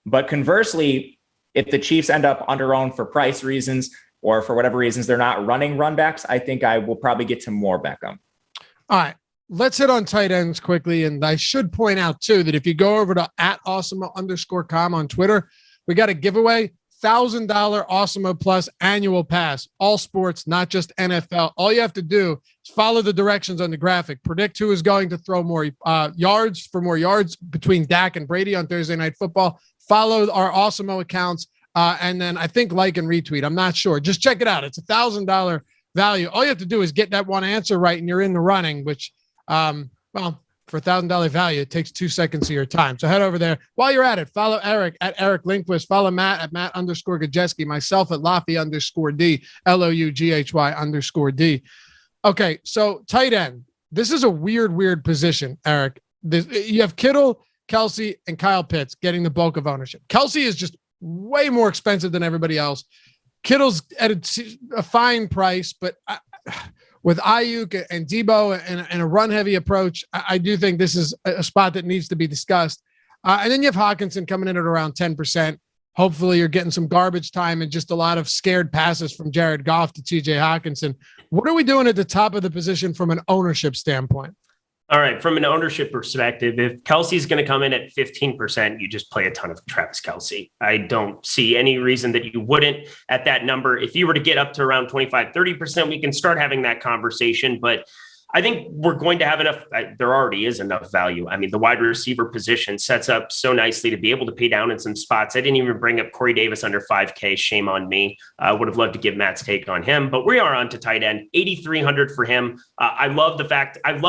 But conversely, if the Chiefs end up under-owned for price reasons or for whatever reasons they're not running run backs, I think I will probably get to more Beckham. All right. Let's hit on tight ends quickly. And I should point out, too, that if you go over to @Awesemo_com on Twitter, we got a giveaway, $1,000 Awesemo Plus annual pass, all sports, not just NFL. All you have to do is follow the directions on the graphic, predict who is going to throw more yards between Dak and Brady on Thursday Night Football. Follow our Awesemo accounts, and then I think like and retweet. I'm not sure. Just check it out. It's $1,000 value. All you have to do is get that one answer right, and you're in the running, which for $1,000 value, it takes 2 seconds of your time. So head over there. While you're at it, follow Eric at Eric Lindquist. Follow Matt at Matt_Gajewski. Myself at Loughy_D, LOUGHY_D. Okay, so tight end. This is a weird position, Eric. You have Kittle, Kelce, and Kyle Pitts getting the bulk of ownership. Kelce is just way more expensive than everybody else. Kittle's at a fine price, but with Ayuk and Debo and a run-heavy approach, I do think this is a spot that needs to be discussed. And then you have Hawkinson coming in at around 10%. Hopefully you're getting some garbage time and just a lot of scared passes from Jared Goff to TJ Hawkinson. What are we doing at the top of the position from an ownership standpoint? All right. From an ownership perspective, if Kelce's going to come in at 15%, you just play a ton of Travis Kelce. I don't see any reason that you wouldn't at that number. If you were to get up to around 25, 30%, we can start having that conversation. But I think we're going to have enough. There already is enough value. I mean, the wide receiver position sets up so nicely to be able to pay down in some spots. I didn't even bring up Corey Davis under 5K. Shame on me. I would have loved to give Matt's take on him, but we are on to tight end, 8,300 for him. I love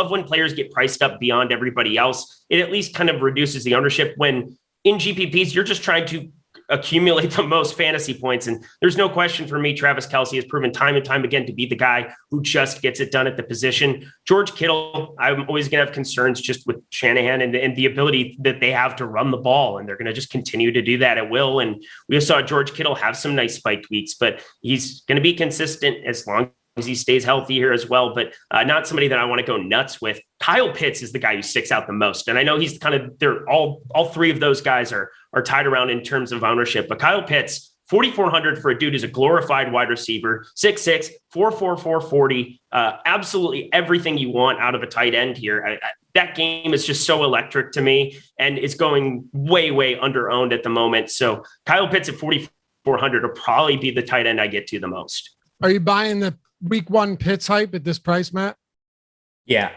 when players get priced up beyond everybody else. It at least kind of reduces the ownership when in GPPs, you're just trying to accumulate the most fantasy points. And there's no question for me, Travis Kelce has proven time and time again to be the guy who just gets it done at the position. George Kittle, I'm always going to have concerns just with Shanahan and the ability that they have to run the ball. And they're going to just continue to do that at will. And we saw George Kittle have some nice spike weeks, but he's going to be consistent as long as he stays healthy here as well, but not somebody that I want to go nuts with. Kyle Pitts is the guy who sticks out the most. And I know he's they're all three of those guys are tied around in terms of ownership, but Kyle Pitts, 4,400 for a dude who's a glorified wide receiver, 6'6", 4'4", 440, absolutely everything you want out of a tight end here. That game is just so electric to me, and it's going way, way under owned at the moment. So Kyle Pitts at 4,400 will probably be the tight end I get to the most. Are you buying the week 1 Pitts hype at this price, Matt? Yeah,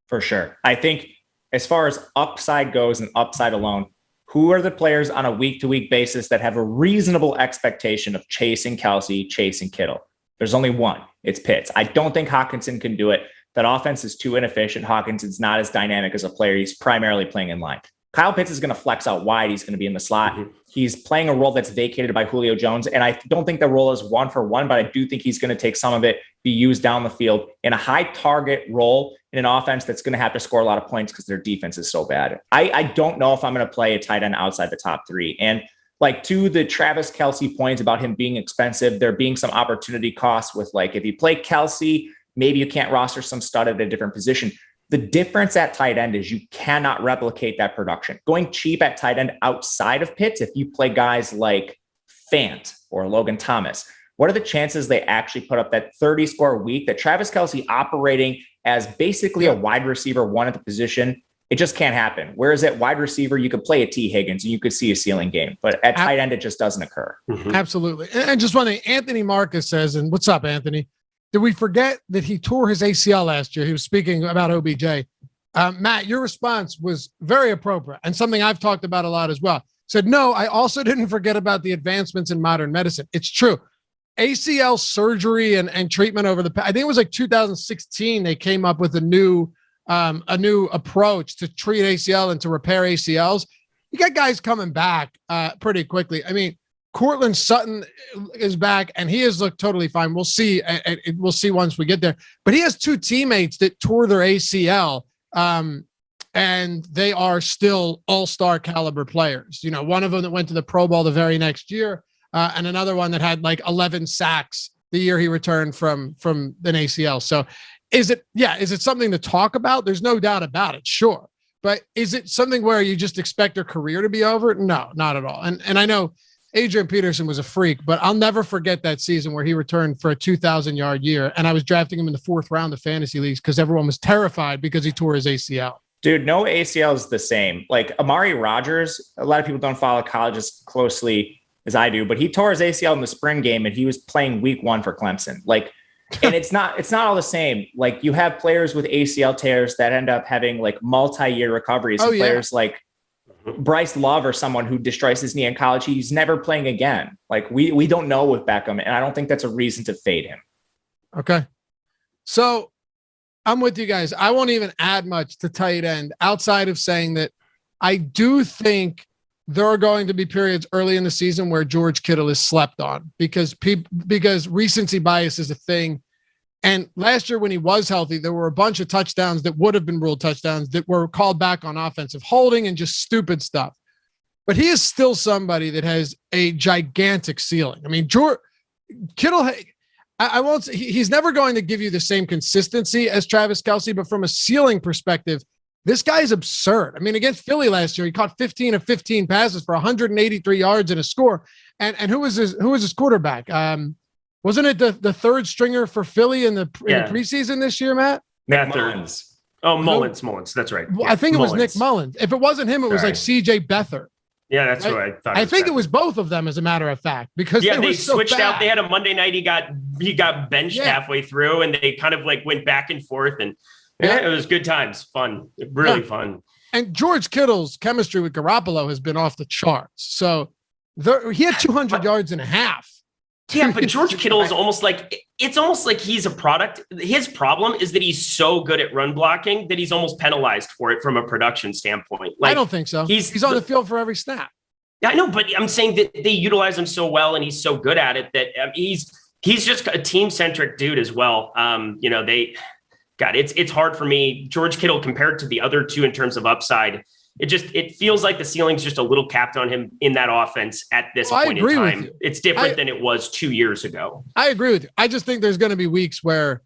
for sure. I think as far as upside goes and upside alone, who are the players on a week-to-week basis that have a reasonable expectation of chasing Kelce, chasing Kittle? There's only one. It's Pitts. I don't think Hawkinson can do it. That offense is too inefficient. Hawkinson's not as dynamic as a player. He's primarily playing in line. Kyle Pitts is going to flex out wide. He's going to be in the slot. Mm-hmm. He's playing a role that's vacated by Julio Jones. And I don't think the role is 1-for-1, but I do think he's going to take some of it, be used down the field in a high target role in an offense that's going to have to score a lot of points because their defense is so bad. I don't know if I'm going to play a tight end outside the top 3. And like to the Travis Kelce point about him being expensive, there being some opportunity costs with like, if you play Kelce, maybe you can't roster some stud at a different position. The difference at tight end is you cannot replicate that production. Going cheap at tight end outside of Pitts, if you play guys like Fant or Logan Thomas? What are the chances they actually put up that 30-score week, that Travis Kelce operating as basically a wide receiver one at the position? It just can't happen. Whereas at wide receiver, you could play a T. Higgins and you could see a ceiling game. But at tight end, it just doesn't occur. Absolutely. And just one thing, Anthony Marcus says, and what's up, Anthony? Did we forget that he tore his ACL last year? He was speaking about OBJ. Matt, your response was very appropriate and something I've talked about a lot as well. Said, no, I also didn't forget about the advancements in modern medicine. It's true. ACL surgery and treatment over I think it was like 2016, they came up with a new approach to treat ACL and to repair ACLs. You got guys coming back pretty quickly. I mean, Courtland Sutton is back and he has looked totally fine. We'll see. We'll see once we get there, but he has two teammates that tore their ACL and they are still all-star caliber players. You know, one of them that went to the Pro Bowl the very next year and another one that had like 11 sacks the year he returned from an ACL. So is it something to talk about? There's no doubt about it. Sure. But is it something where you just expect their career to be over? No, not at all. And I know Adrian Peterson was a freak, but I'll never forget that season where he returned for a 2,000-yard year. And I was drafting him in the 4th round of fantasy leagues because everyone was terrified because he tore his ACL. Dude, no ACL is the same. Like Amari Rodgers, a lot of people don't follow college as closely as I do, but he tore his ACL in the spring game and he was playing week 1 for Clemson. Like, and it's not all the same. Like you have players with ACL tears that end up having like multi-year recoveries. Players like Bryce Love or someone who destroys his knee in college, he's never playing again. Like we don't know with Beckham, and I don't think that's a reason to fade him. Okay. So I'm with you guys. I won't even add much to tight end outside of saying that I do think there are going to be periods early in the season where George Kittle is slept on because recency bias is a thing. And last year when he was healthy, there were a bunch of touchdowns that would have been ruled touchdowns that were called back on offensive holding and just stupid stuff. But he is still somebody that has a gigantic ceiling. I mean, Kittle, I won't say he's never going to give you the same consistency as Travis Kelce, but from a ceiling perspective, this guy is absurd. I mean, against Philly last year, he caught 15 of 15 passes for 183 yards and a score. And who was his quarterback? Wasn't it the third stringer for Philly in the preseason this year, Matt? Mullins. Oh, Mullins. That's right. Yeah, I think it was Nick Mullins. If it wasn't him, it was like CJ Beathard. Yeah, that's what I thought. I think it was both of them, as a matter of fact, because they switched out. They had a Monday night. He got benched halfway through, and they kind of like went back and forth, and it was good times, fun, really fun. And George Kittle's chemistry with Garoppolo has been off the charts. So he had 200 yards and a half. Yeah, but George Kittle is almost like he's a product. His problem is that he's so good at run blocking that he's almost penalized for it from a production standpoint. Like, I don't think so. He's on the field for every snap. Yeah, I know, but I'm saying that they utilize him so well and he's so good at it that he's just a team-centric dude as well. It's hard for me. George Kittle compared to the other two in terms of upside, it feels like the ceiling's just a little capped on him in that offense at this point in time. It's different than it was 2 years ago. I agree with you. I just think there's going to be weeks where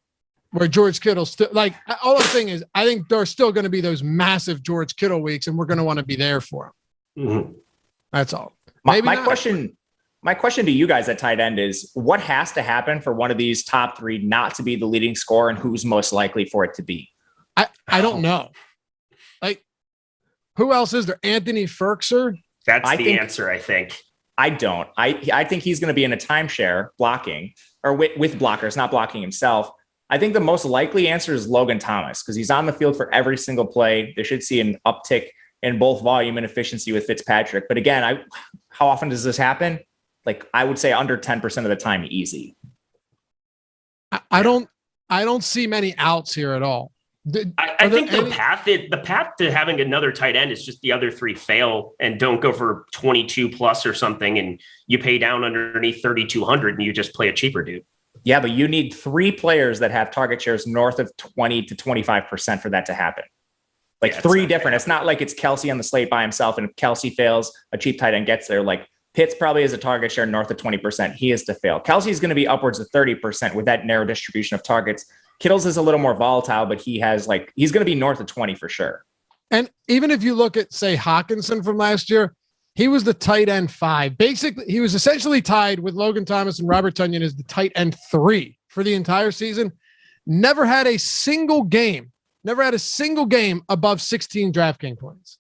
George Kittle still, like, all I'm saying is I think there are still going to be those massive George Kittle weeks, and we're going to want to be there for him. Mm-hmm. That's all. My question to you guys at tight end is, what has to happen for one of these top three not to be the leading scorer, and who's most likely for it to be? I don't know. Like, who else is there? Anthony Ferkser? That's the answer, I think. I don't. I think he's going to be in a timeshare blocking, or with blockers, not blocking himself. I think the most likely answer is Logan Thomas, because he's on the field for every single play. They should see an uptick in both volume and efficiency with Fitzpatrick. But again, how often does this happen? Like, I would say under 10% of the time, easy. I don't see many outs here at all. I think the path to having another tight end is just the other three fail and don't go for 22 plus or something, and you pay down underneath 3,200 and you just play a cheaper dude. Yeah, but you need three players that have target shares north of 20 to 25% for that to happen. Like, three different. It's not like it's Kelce on the slate by himself, and if Kelce fails, a cheap tight end gets there. Like, Pitts probably has a target share north of 20%. He is to fail. Kelce is going to be upwards of 30% with that narrow distribution of targets. Kittle's is a little more volatile, but he's going to be north of 20 for sure. And even if you look at, say, Hawkinson from last year, He was the tight end 5. Basically, he was essentially tied with Logan Thomas and Robert Tonyan as the tight end 3 for the entire season. Never had a single game above 16 DraftKings points.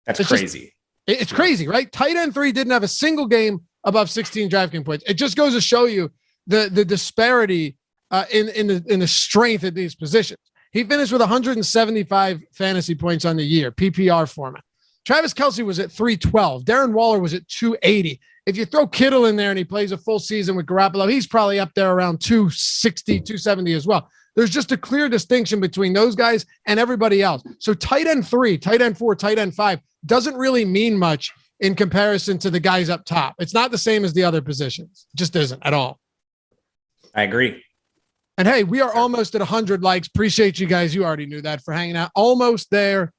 That's crazy. It's crazy, right? Tight end 3 didn't have a single game above 16 DraftKings points. It just goes to show you the disparity in the strength of these positions. He finished with 175 fantasy points on the year, PPR format. Travis Kelce was at 312. Darren Waller was at 280. If you throw Kittle in there and he plays a full season with Garoppolo, he's probably up there around 260, 270 as well. There's just a clear distinction between those guys and everybody else. So tight end 3, tight end 4, tight end 5 doesn't really mean much in comparison to the guys up top. It's not the same as the other positions. It just isn't at all. I agree. And hey, we are almost at 100 likes. Appreciate you guys. You already knew that, for hanging out. Almost there.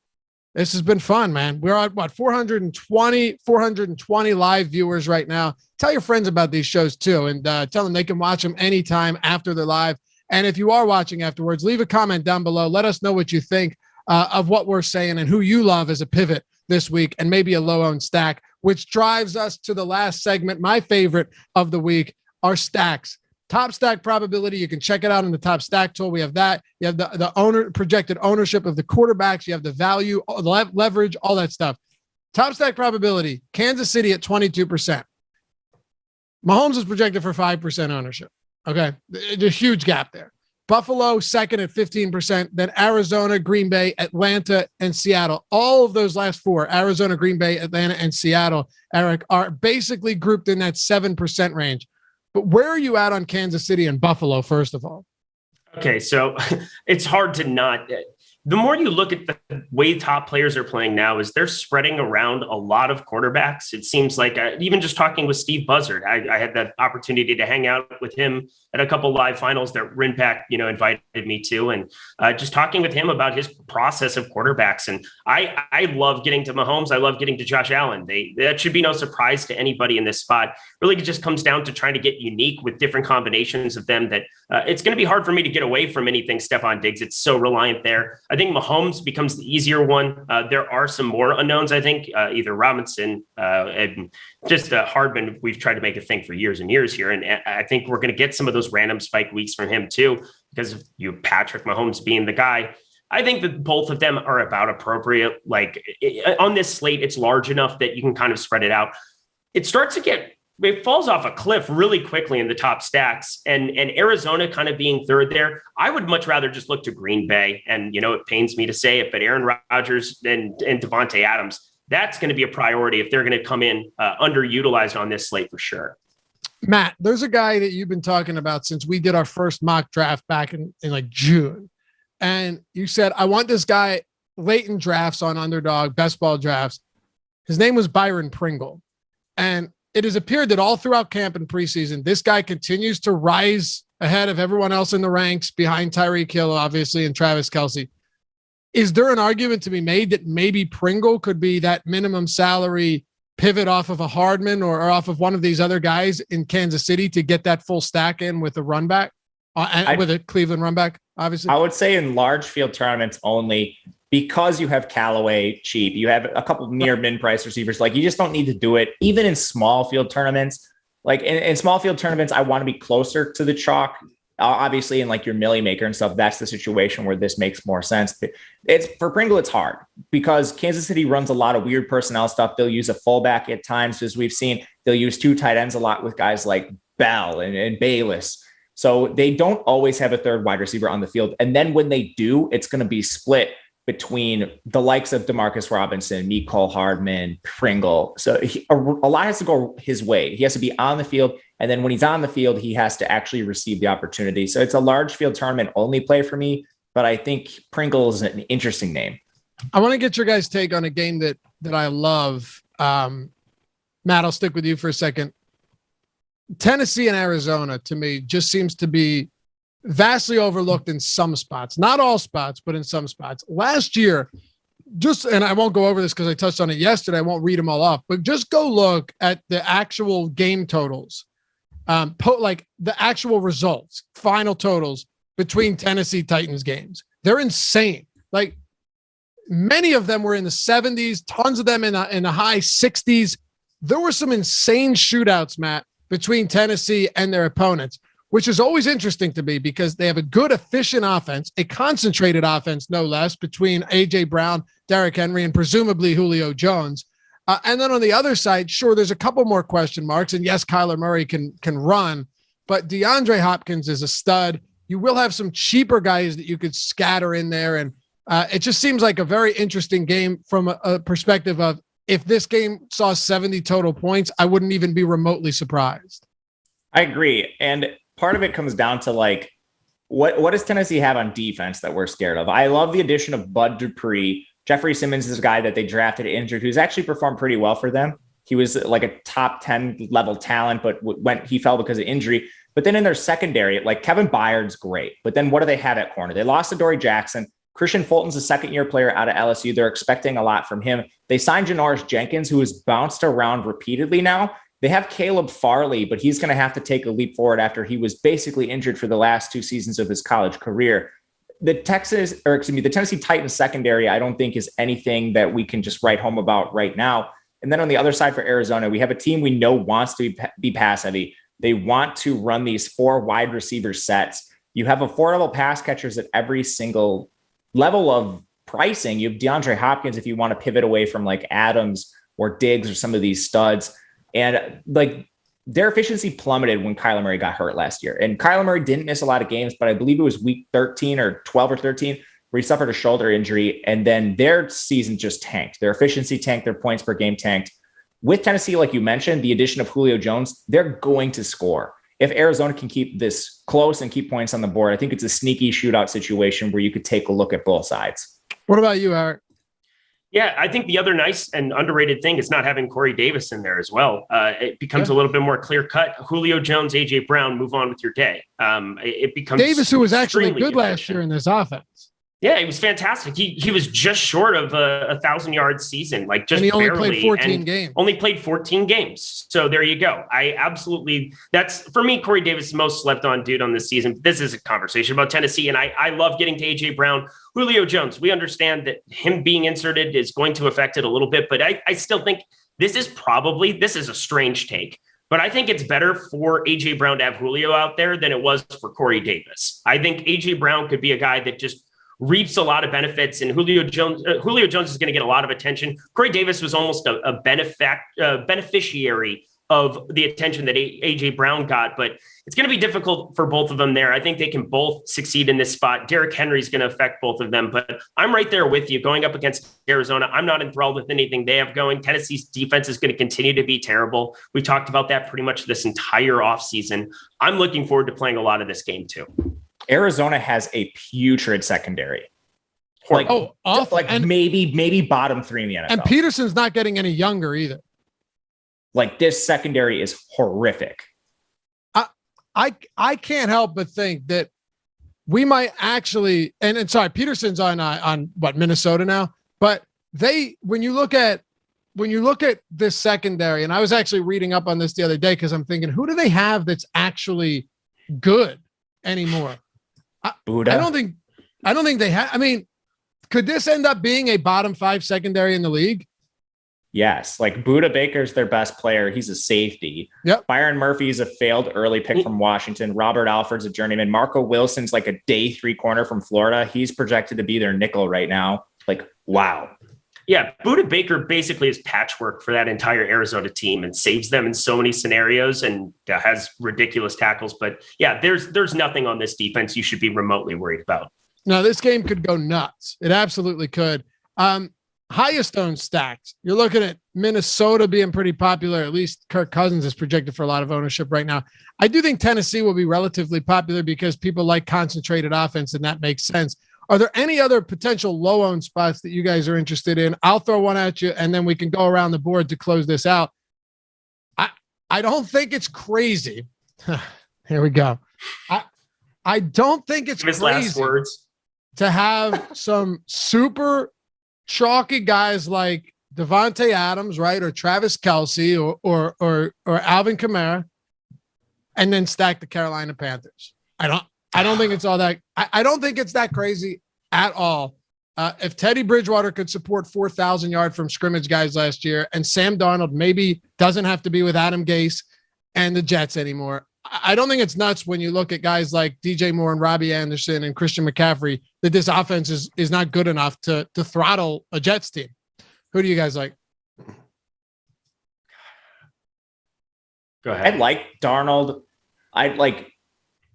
This has been fun, man. We're at 420 live viewers right now. Tell your friends about these shows too, and tell them they can watch them anytime after they're live. And if you are watching afterwards, leave a comment down below. Let us know what you think of what we're saying and who you love as a pivot this week, and maybe a low-owned stack, which drives us to the last segment, my favorite of the week, our stacks. Top stack probability. You can check it out in the top stack tool. We have that. You have the projected ownership of the quarterbacks. You have the value, leverage, all that stuff. Top stack probability. Kansas City at 22%. Mahomes is projected for 5% ownership. Okay. There's a huge gap there. Buffalo second at 15%. Then Arizona, Green Bay, Atlanta, and Seattle. All of those last 4, Arizona, Green Bay, Atlanta, and Seattle, Eric, are basically grouped in that 7% range. But where are you at on Kansas City and Buffalo, first of all? Okay, so it's hard to not. The more you look at the way top players are playing now, is they're spreading around a lot of quarterbacks. It seems like even just talking with Steve Buzzard, I had the opportunity to hang out with him at a couple live finals that Rinpack, invited me to, and just talking with him about his process of quarterbacks. And I love getting to Mahomes. I love getting to Josh Allen. That should be no surprise to anybody in this spot. Really, it just comes down to trying to get unique with different combinations of them that it's going to be hard for me to get away from anything Stefon Diggs. It's so reliant there. I think Mahomes becomes the easier one. There are some more unknowns, I think, either Robinson and just Hardman. We've tried to make a thing for years and years here. And I think we're going to get some of those random spike weeks from him too, because of Patrick Mahomes being the guy. I think that both of them are about appropriate. Like on this slate, it's large enough that you can kind of spread it out. It falls off a cliff really quickly in the top stacks, and Arizona kind of being third there. I would much rather just look to Green Bay, and it pains me to say it, but Aaron Rodgers and Davante Adams, that's going to be a priority if they're going to come in underutilized on this slate for sure. Matt, there's a guy that you've been talking about since we did our first mock draft back in like June, and you said, I want this guy late in drafts on Underdog, best ball drafts. His name was Byron Pringle, and it has appeared that all throughout camp and preseason, this guy continues to rise ahead of everyone else in the ranks, behind Tyreek Hill, obviously, and Travis Kelce. Is there an argument to be made that maybe Pringle could be that minimum salary pivot off of a Hardman or off of one of these other guys in Kansas City to get that full stack in with a run back, with a Cleveland run back, obviously? I would say in large field tournaments only, because you have Callaway cheap, you have a couple of near min-price receivers. Like, you just don't need to do it. Even in small field tournaments, like in small field tournaments, I want to be closer to the chalk. Obviously, in like your Millie Maker and stuff, that's the situation where this makes more sense. But for Pringle, it's hard because Kansas City runs a lot of weird personnel stuff. They'll use a fullback at times, as we've seen. They'll use 2 tight ends a lot with guys like Bell and Bayless. So they don't always have a third wide receiver on the field. And then when they do, it's going to be split between the likes of Demarcus Robinson, Mecole Hardman, Pringle. So a lot has to go his way. He has to be on the field. And then when he's on the field, he has to actually receive the opportunity. So it's a large field tournament only play for me. But I think Pringle is an interesting name. I want to get your guys' take on a game that I love. Matt, I'll stick with you for a second. Tennessee and Arizona, to me, just seems to be vastly overlooked in some spots, not all spots, but in some spots. Last year, and I won't go over this because I touched on it yesterday. I won't read them all off, but just go look at the actual game totals, like the actual results, final totals between Tennessee Titans games. They're insane. Like Many of them were in the 70s, tons of them in the high 60s. There were some insane shootouts, Matt, between Tennessee and their opponents, which is always interesting to me because they have a good, efficient offense, a concentrated offense, no less, between A.J. Brown, Derrick Henry, and presumably Julio Jones. And then on the other side, sure, there's a couple more question marks. And yes, Kyler Murray can run, but DeAndre Hopkins is a stud. You will have some cheaper guys that you could scatter in there. And it just seems like a very interesting game from a perspective of, if this game saw 70 total points, I wouldn't even be remotely surprised. I agree. And part of it comes down to like, what does Tennessee have on defense that we're scared of? I love the addition of Bud Dupree. Jeffrey Simmons is a guy that they drafted injured, who's actually performed pretty well for them. He was like a top 10 level talent, but he fell because of injury. But then in their secondary, like Kevin Byard's great. But then what do they have at corner? They lost to Dory Jackson. Christian Fulton's a second-year player out of LSU. They're expecting a lot from him. They signed Janoris Jenkins, who has bounced around repeatedly now. They have Caleb Farley, but he's going to have to take a leap forward after he was basically injured for the last 2 seasons of his college career. The Tennessee Titans secondary, I don't think is anything that we can just write home about right now. And then on the other side for Arizona, we have a team we know wants to be pass heavy. They want to run these 4 wide receiver sets. You have affordable pass catchers at every single level of pricing. You have DeAndre Hopkins if you want to pivot away from like Adams or Diggs or some of these studs. And like their efficiency plummeted when Kyler Murray got hurt last year. And Kyler Murray didn't miss a lot of games, but I believe it was week 13 or 12 or 13 where he suffered a shoulder injury. And then their season just tanked. Their efficiency tanked, their points per game tanked. With Tennessee, like you mentioned, the addition of Julio Jones, they're going to score. If Arizona can keep this close and keep points on the board, I think it's a sneaky shootout situation where you could take a look at both sides. What about you, Eric? Yeah, I think the other nice and underrated thing is not having Corey Davis in there as well. It becomes a little bit more clear cut. Julio Jones, A.J. Brown, move on with your day. It becomes Davis, who was actually good last year in this offense. Yeah, he was fantastic. He was just short of a 1,000-yard season, like just and he only barely, played 14 games. Only played 14 games. So there you go. That's for me, Corey Davis, the most slept on dude on this season. This is a conversation about Tennessee, and I love getting to A.J. Brown. Julio Jones, we understand that him being inserted is going to affect it a little bit, but I still think this is a strange take. But I think it's better for A.J. Brown to have Julio out there than it was for Corey Davis. I think A.J. Brown could be a guy that just reaps a lot of benefits, and Julio Jones is going to get a lot of attention. Corey Davis was almost a beneficiary of the attention that A.J. Brown got, but it's going to be difficult for both of them there. I think they can both succeed in this spot. Derrick Henry is going to affect both of them, but I'm right there with you going up against Arizona. I'm not enthralled with anything they have going. Tennessee's defense is going to continue to be terrible. We talked about that pretty much this entire offseason. I'm looking forward to playing a lot of this game too. Arizona has a putrid secondary. Awful. And maybe bottom 3 in the NFL. And Peterson's not getting any younger either. Like this secondary is horrific. I can't help but think that we might actually, and sorry, Peterson's on what, Minnesota now, but when you look at this secondary, and I was actually reading up on this the other day because I'm thinking, who do they have that's actually good anymore? I don't think they have. I mean, could this end up being a bottom 5 secondary in the league? Yes. Like Buda Baker's their best player. He's a safety. Yep. Byron Murphy's a failed early pick from Washington. Robert Alford's a journeyman. Marco Wilson's like a day 3 corner from Florida. He's projected to be their nickel right now. Like, wow. Yeah. Buda Baker basically is patchwork for that entire Arizona team and saves them in so many scenarios and has ridiculous tackles. But yeah, there's nothing on this defense you should be remotely worried about. No, this game could go nuts. It absolutely could. Highest owned stacks. You're looking at Minnesota being pretty popular. At least Kirk Cousins is projected for a lot of ownership right now. I do think Tennessee will be relatively popular because people like concentrated offense, and that makes sense. Are there any other potential low owned spots that you guys are interested in? I'll throw one at you, and then we can go around the board to close this out. I don't think it's crazy. Here we go. I don't think it's crazy last words to have some super chalky guys like Davante Adams, right, or Travis Kelce, or Alvin Kamara, and then stack the Carolina Panthers. I don't think it's all that. I don't think it's that crazy at all. If Teddy Bridgewater could support 4,000 yard from scrimmage guys last year, and Sam Darnold maybe doesn't have to be with Adam Gase and the Jets anymore, I don't think it's nuts when you look at guys like DJ Moore and Robbie Anderson and Christian McCaffrey that this offense is not good enough to throttle a Jets team. Who do you guys like? Go ahead. I like Darnold.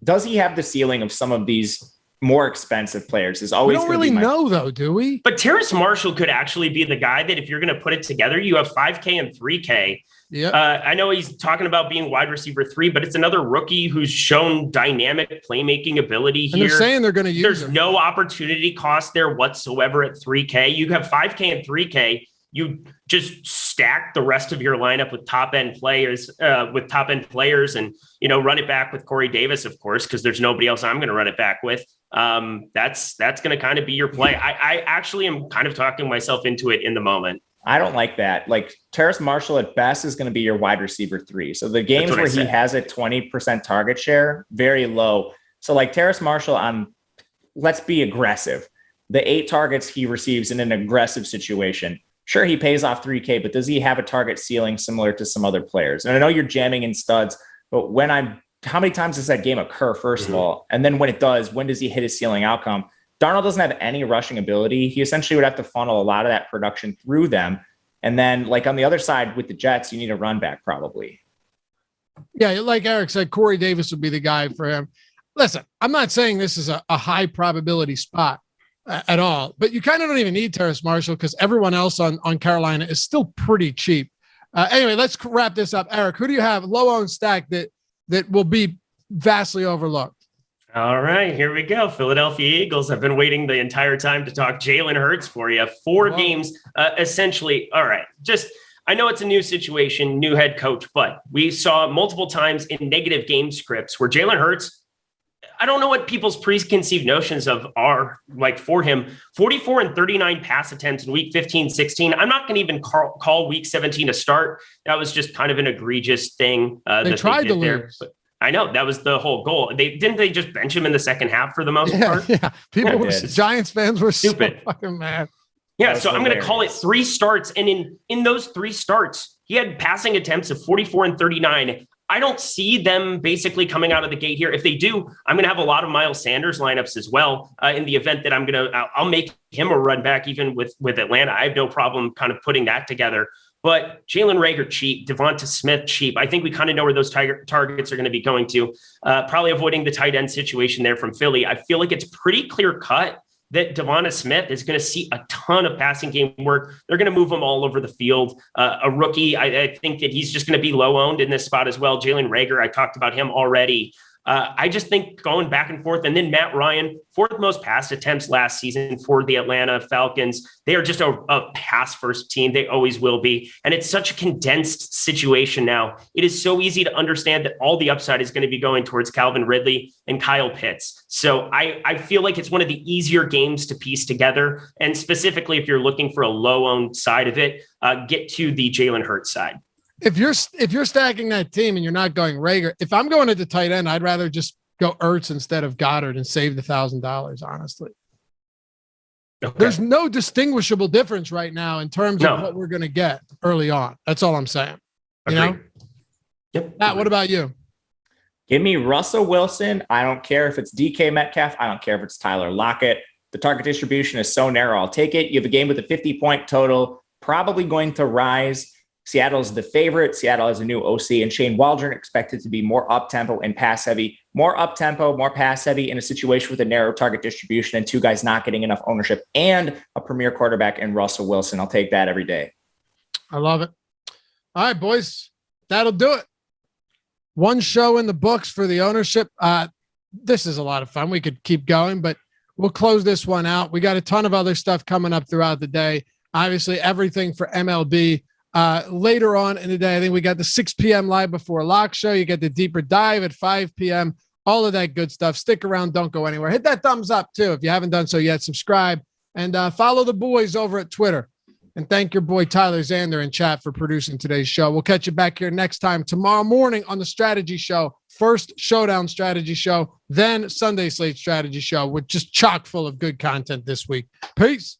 Does he have the ceiling of some of these more expensive players? Is always we don't really know though, do we? But Terrace Marshall could actually be the guy that if you're going to put it together, you have 5K and 3K. Yeah. I know he's talking about being wide receiver 3, but it's another rookie who's shown dynamic playmaking ability here. And they're saying they're going to use There's no opportunity cost there whatsoever at 3K. You have 5K and 3K. You just stack the rest of your lineup with top end players, and, run it back with Corey Davis, of course, because there's nobody else I'm going to run it back with. That's going to kind of be your play. I actually am kind of talking myself into it in the moment. I don't like that. Like Terrace Marshall at best is going to be your wide receiver 3. So the games where he has a 20% target share, very low. So like Terrace Marshall let's be aggressive. The 8 targets he receives in an aggressive situation. Sure, he pays off 3K, but does he have a target ceiling similar to some other players? And I know you're jamming in studs, but how many times does that game occur, first of all? And then when it does, when does he hit his ceiling outcome? Darnold doesn't have any rushing ability. He essentially would have to funnel a lot of that production through them. And then like on the other side with the Jets, you need a run back probably. Yeah, like Eric said, Corey Davis would be the guy for him. Listen, I'm not saying this is a high probability spot at all, but you kind of don't even need Terrace Marshall because everyone else on Carolina is still pretty cheap. Anyway, let's wrap this up. Eric, who do you have low-owned stack that will be vastly overlooked? All right, here we go. Philadelphia Eagles. I've been waiting the entire time to talk Jalen Hurts for you. 4 games, essentially. All right, I know it's a new situation, new head coach, but we saw multiple times in negative game scripts where Jalen Hurts, I don't know what people's preconceived notions are like for him. 44 and 39 pass attempts in week 15, 16. I'm not going to even call week 17 a start. That was just kind of an egregious thing. They tried to lose. But I know that was the whole goal. They just bench him in the second half for the most part. Yeah, Giants fans were stupid, so fucking mad. Yeah, so I'm going to call it 3 starts, and in those 3 starts, he had passing attempts of 44 and 39. I don't see them basically coming out of the gate here. If they do, I'm going to have a lot of Miles Sanders lineups as well in the event that I'll make him a run back even with Atlanta. I have no problem kind of putting that together. But Jalen Reagor cheap, Devonta Smith cheap. I think we kind of know where those targets are going to be going to. Probably avoiding the tight end situation there from Philly. I feel like it's pretty clear cut that Devonta Smith is going to see a ton of passing game work. They're going to move him all over the field. A rookie, I think that he's just going to be low owned in this spot as well. Jalen Reagor, I talked about him already. I just think going back and forth, and then Matt Ryan, 4th most pass attempts last season for the Atlanta Falcons. They are just a pass first team. They always will be. And it's such a condensed situation now. It is so easy to understand that all the upside is going to be going towards Calvin Ridley and Kyle Pitts. So I feel like it's one of the easier games to piece together. And specifically, if you're looking for a low owned side of it, get to the Jalen Hurts side. If you're stacking that team and you're not going Reagor, if I'm going at the tight end, I'd rather just go Ertz instead of Goddard and save the $1,000, honestly. Okay. There's no distinguishable difference right now in terms of what we're going to get early on. That's all I'm saying. You know? Yep. Matt, what about you? Give me Russell Wilson. I don't care if it's DK Metcalf. I don't care if it's Tyler Lockett. The target distribution is so narrow. I'll take it. You have a game with a 50-point total, probably going to rise. Seattle's the favorite. Seattle has a new OC, and Shane Waldron expected to be more up-tempo and pass-heavy. More up-tempo, more pass-heavy in a situation with a narrow target distribution and 2 guys not getting enough ownership and a premier quarterback in Russell Wilson. I'll take that every day. I love it. All right, boys. That'll do it. 1 show in the books for the ownership. This is a lot of fun. We could keep going, but we'll close this one out. We got a ton of other stuff coming up throughout the day. Obviously, everything for MLB. Later on in the day, I think we got the 6 p.m. live before lock show. You get the deeper dive at 5 p.m. All of that good stuff. Stick around. Don't go anywhere. Hit that thumbs up too. If you haven't done so yet, subscribe and follow the boys over at Twitter And thank your boy Tyler Zander in chat for producing today's show. We'll catch you back here next time tomorrow morning on the Strategy Show. First Showdown Strategy Show, then Sunday Slate Strategy Show, with just chock full of good content this week. Peace.